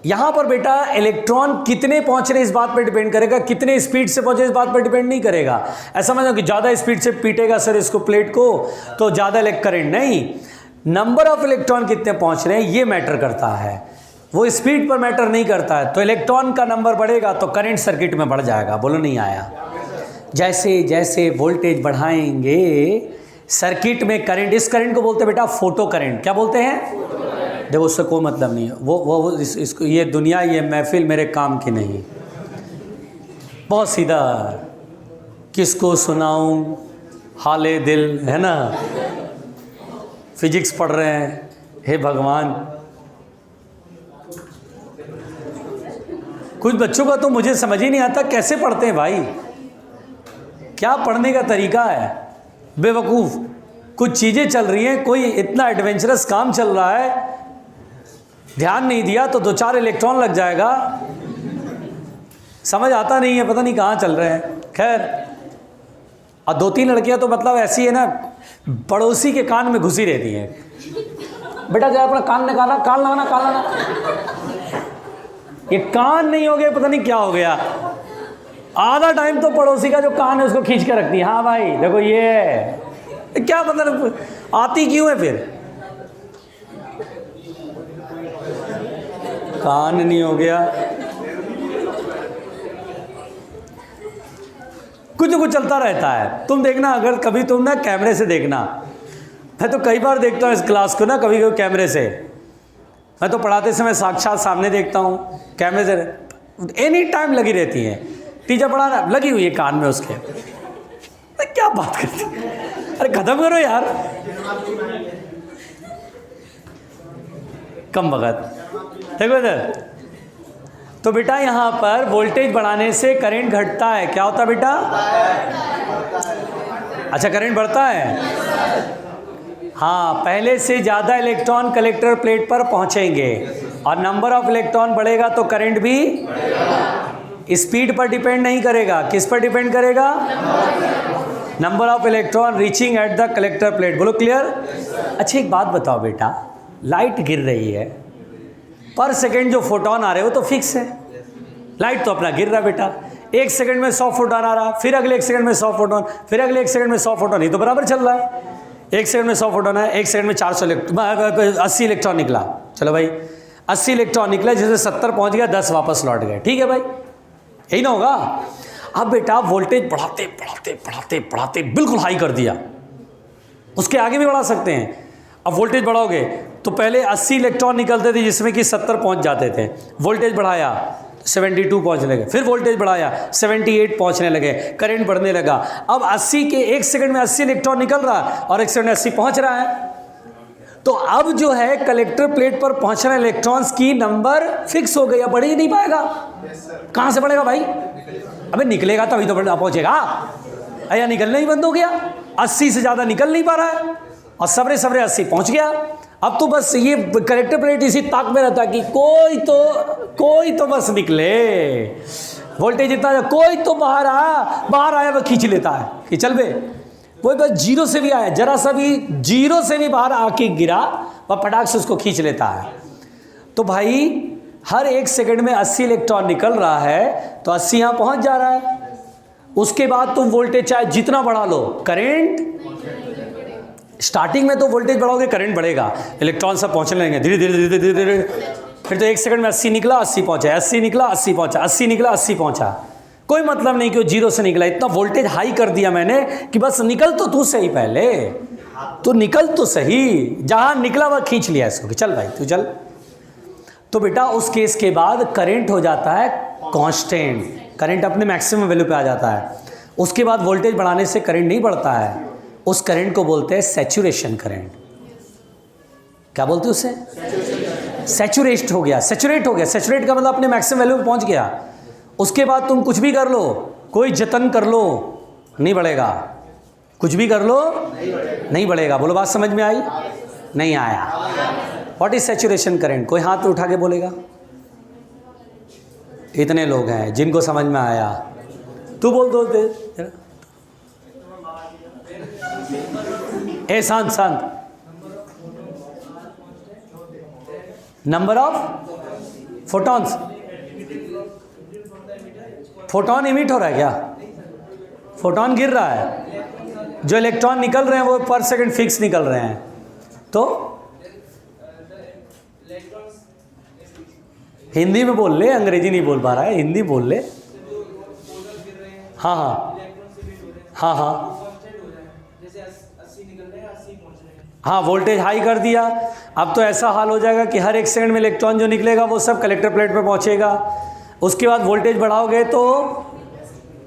यहाँ पर बेटा इलेक्ट्रॉन कितने पहुँच रहे इस बात पर डिपेंड करेगा, कितने स्पीड से पहुँचे इस बात पर डिपेंड नहीं करेगा। ऐसा समझो कि ज़्यादा स्पीड से पीटेगा सर इसको प्लेट को तो ज़्यादा करंट नहीं, नंबर ऑफ इलेक्ट्रॉन कितने पहुँच रहे हैं ये मैटर करता है, वो स्पीड पर मैटर नहीं करता है। तो इलेक्ट्रॉन का नंबर बढ़ेगा तो करंट सर्किट में बढ़ जाएगा। बोलो नहीं आया? जैसे जैसे वोल्टेज बढ़ाएंगे सर्किट में करंट, इस करंट को बोलते हैं बेटा फोटो करंट। क्या बोलते हैं? देखो उससे कोई मतलब नहीं है, वो इसको, ये दुनिया ये महफिल मेरे काम की नहीं। बहुत सीधा, किसको सुनाऊं हाले दिल, है ना। फिजिक्स पढ़ रहे हैं, हे भगवान। कुछ बच्चों का तो मुझे समझ ही नहीं आता कैसे पढ़ते हैं भाई, क्या पढ़ने का तरीका है, बेवकूफ़। कुछ चीज़ें चल रही हैं, कोई इतना एडवेंचरस काम चल रहा है, ध्यान नहीं दिया तो 2-4 इलेक्ट्रॉन लग जाएगा। समझ आता नहीं है, पता नहीं कहाँ चल रहे हैं। खैर, और 2-3 लड़कियां तो मतलब ऐसी है ना, पड़ोसी के कान में घुसी रहती हैं। बेटा क्या अपना कान निकाला, कान लगाना, कान लगाना। ये कान नहीं हो गया, पता नहीं क्या हो गया। आधा टाइम तो पड़ोसी का जो कान है उसको खींच के रखती है। हाँ भाई देखो ये है, क्या मतलब आती क्यों है फिर? कान नहीं हो गया, कुछ न कुछ चलता रहता है। तुम देखना, अगर कभी तुम ना कैमरे से देखना, मैं तो कई बार देखता हूँ इस क्लास को ना, कभी कभी कैमरे से। मैं तो पढ़ाते समय साक्षात सामने देखता हूँ, कैमरे से एनी टाइम लगी रहती है। टीचर पढ़ा रहा, लगी हुई है कान में उसके। क्या बात करती, अरे खत्म करो यार, कम वक्त। देखो इधर, तो बेटा यहाँ पर वोल्टेज बढ़ाने से करंट घटता है। क्या होता है बेटा? अच्छा, करंट बढ़ता है। हाँ, पहले से ज़्यादा इलेक्ट्रॉन कलेक्टर प्लेट पर पहुँचेंगे और नंबर ऑफ इलेक्ट्रॉन बढ़ेगा तो करंट भी स्पीड पर डिपेंड नहीं करेगा। किस पर डिपेंड करेगा? Number of electron reaching at the collector plate. बोलो क्लियर? अच्छा एक बात बताओ बेटा, लाइट गिर रही है, पर सेकंड जो फोटोन आ रहे हो तो फिक्स है। लाइट तो अपना गिर रहा है बेटा, 1 सेकंड में 100 फोटोन आ रहा, फिर अगले 1 सेकंड में 100 फोटोन, फिर अगले 1 सेकंड में 100 फोटोन, ही तो बराबर चल रहा है। 1 सेकंड में 100 फोटोन है, 1 सेकंड में 80 इलेक्ट्रॉन निकला। चलो भाई 80 इलेक्ट्रॉन निकला, जिसमें 70 पहुंच गया, 10 वापस लौट गए। ठीक है भाई, यही ना होगा। अब बेटा वोल्टेज बढ़ाते बढ़ाते बढ़ाते बढ़ाते बिल्कुल हाई कर दिया, उसके आगे भी बढ़ा सकते हैं। अब वोल्टेज बढ़ाओगे तो पहले 80 इलेक्ट्रॉन निकलते थे जिसमें कि 70 पहुंच जाते थे। वोल्टेज बढ़ाया 72 पहुंचने लगे, फिर वोल्टेज बढ़ाया 78 पहुंचने लगे, करंट बढ़ने लगा। अब 80 के 1 सेकंड में 80 इलेक्ट्रॉन निकल रहा और 1 सेकंड में 80 पहुंच रहा है। तो अब जो है कलेक्टर प्लेट पर पहुंच रहे इलेक्ट्रॉन्स की नंबर फिक्स हो गई, अब बढ़ ही नहीं पाएगा। कहां से बढ़ेगा भाई? अबे निकलेगा तभी तो पहुंचेगा, या निकलना ही बंद हो गया। 80 से ज़्यादा निकल नहीं पा रहा है और सबरे 80 पहुंच गया। अब तो बस ये कलेक्टर प्लेट इसी ताक में रहता कि कोई तो बस निकले। वोल्टेज इतना, कोई तो बाहर आया वह खींच लेता है कि चल बे। कोई बस जीरो से भी आया, जरा सा भी जीरो से भी बाहर आके गिरा, वह फटाक से उसको खींच लेता है। तो भाई हर 1 सेकंड में 80 इलेक्ट्रॉन निकल रहा है, तो 80 यहाँ पहुँच जा रहा है। उसके बाद तुम वोल्टेज चाहे जितना बढ़ा लो, करंट स्टार्टिंग में तो वोल्टेज बढ़ाओगे करंट बढ़ेगा, इलेक्ट्रॉन सब पहुंचने लगेंगे धीरे धीरे धीरे धीरे धीरे। फिर तो 1 सेकंड में 80 निकला 80 पहुंचा, 80 निकला 80 पहुंचा, 80 निकला 80 पहुंचा। कोई मतलब नहीं कि वो जीरो से निकला। इतना वोल्टेज हाई कर दिया मैंने कि बस निकल तो तू सही, पहले तो निकल तो सही। जहां निकला वह खींच लिया इसको कि चल भाई तू चल। तो बेटा उस केस के बाद करंट हो जाता है कांस्टेंट, करंट अपने मैक्सिमम वैल्यू पे आ जाता है। उसके बाद वोल्टेज बढ़ाने से करंट नहीं बढ़ता है, उस करंट को बोलते हैं सैचुरेशन करंट। क्या बोलते हैं उसे? सैचुरेट हो गया। सैचुरेट का मतलब अपने मैक्सिमम वैल्यू पे पहुंच गया। उसके बाद तुम कुछ भी कर लो, कोई जतन कर लो, नहीं बढ़ेगा। कुछ भी कर लो नहीं बढ़ेगा। बोलो बात समझ में आई? नहीं आया? What is saturation current? कोई हाथ उठा के बोलेगा? इतने लोग हैं जिनको समझ में आया। तू बोल दो दे। ए शांत। Number of photons, photon emit हो रहा है क्या? फोटॉन गिर रहा है, जो इलेक्ट्रॉन निकल रहे हैं वो पर सेकंड फिक्स निकल रहे हैं। तो हिंदी में बोल ले, अंग्रेजी नहीं बोल पा रहा है, हिंदी बोल ले। हाँ, वोल्टेज हाई कर दिया। अब तो ऐसा हाल हो जाएगा कि हर 1 सेकंड में इलेक्ट्रॉन जो निकलेगा वो सब कलेक्टर प्लेट पे पहुंचेगा। उसके बाद वोल्टेज बढ़ाओगे तो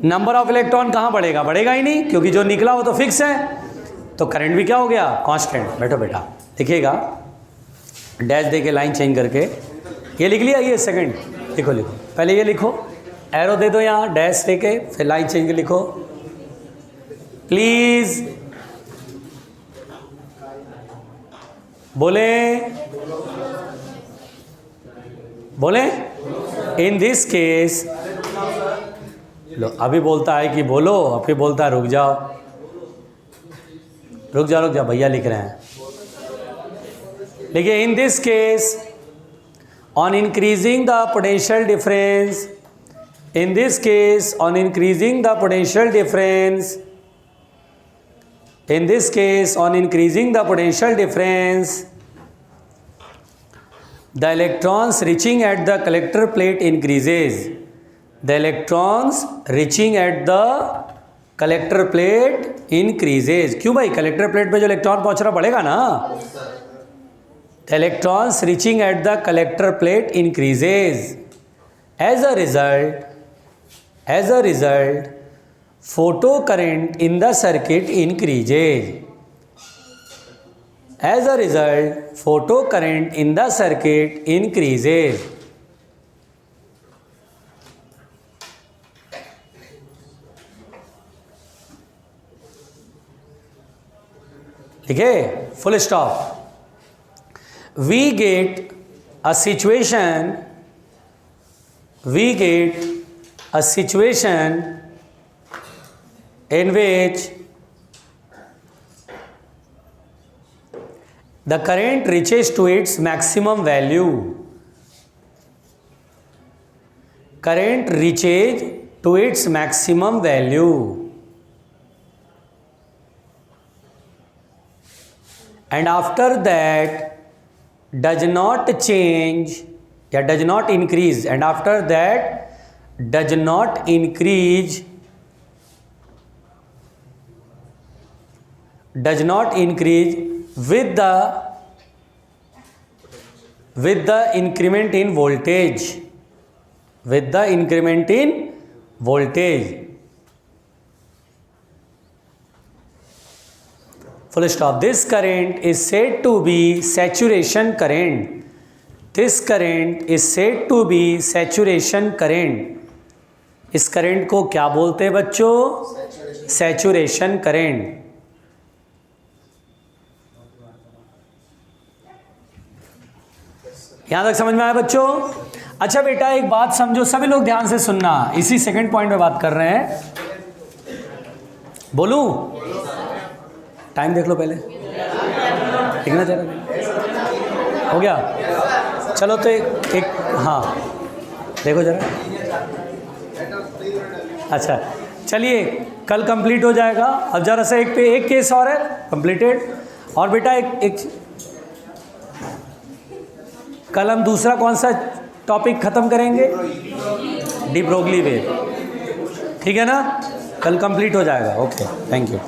नंबर ऑफ इलेक्ट्रॉन कहाँ बढ़ेगा? बढ़ेगा ही नहीं, क्योंकि जो निकला वो तो फिक्स है। तो करंट भी क्या हो गया? कांस्टेंट। बैठो बेटा, देखिएगा डैश दे के लाइन चेंज करके ये लिख लिया। ये सेकंड लिखो, पहले ये लिखो, एरो दे दो यहाँ डैश दे के, फिर लाइन चेंज के लिखो प्लीज। बोले बोले इन दिस केस, लो अभी बोलता है कि बोलो, अभी बोलता है रुक जाओ रुक जाओ रुक जाओ, भैया लिख रहे हैं। देखिए in this case on increasing the potential difference, in this case on increasing the potential difference, in this case on increasing the potential difference, the electrons reaching at the collector plate increases, the electrons reaching at the collector plate increases। क्यों भाई, collector plate पे जो electron पहुंचना पड़ेगा ना, the electrons reaching at the collector plate increases, as a result photo current in the circuit increases, as a result photo current in the circuit increases। ठीक है, full stop. We get a situation in which the current reaches to its maximum value, current reaches to its maximum value, and after that does not change या does not increase, and after that does not increase with the increment in voltage, with the increment in voltage। Full stop। This current is said to be saturation current, this current is said to be saturation current। इस current को क्या बोलते हैं बच्चों, saturation current. यहां तक समझ में आया बच्चों? अच्छा बेटा एक बात समझो, सभी लोग ध्यान से सुनना, इसी सेकंड पॉइंट पे बात कर रहे हैं। बोलूं? टाइम देख लो पहले, ठीक ना, जरा हो गया। चलो तो एक हाँ देखो जरा। अच्छा चलिए, कल कंप्लीट हो जाएगा। अब जरा सा एक केस और है कंप्लीटेड। और बेटा एक कल हम दूसरा कौन सा टॉपिक ख़त्म करेंगे, डी ब्रोगली वेव, ठीक है ना, कल कंप्लीट हो जाएगा। Okay, thank you.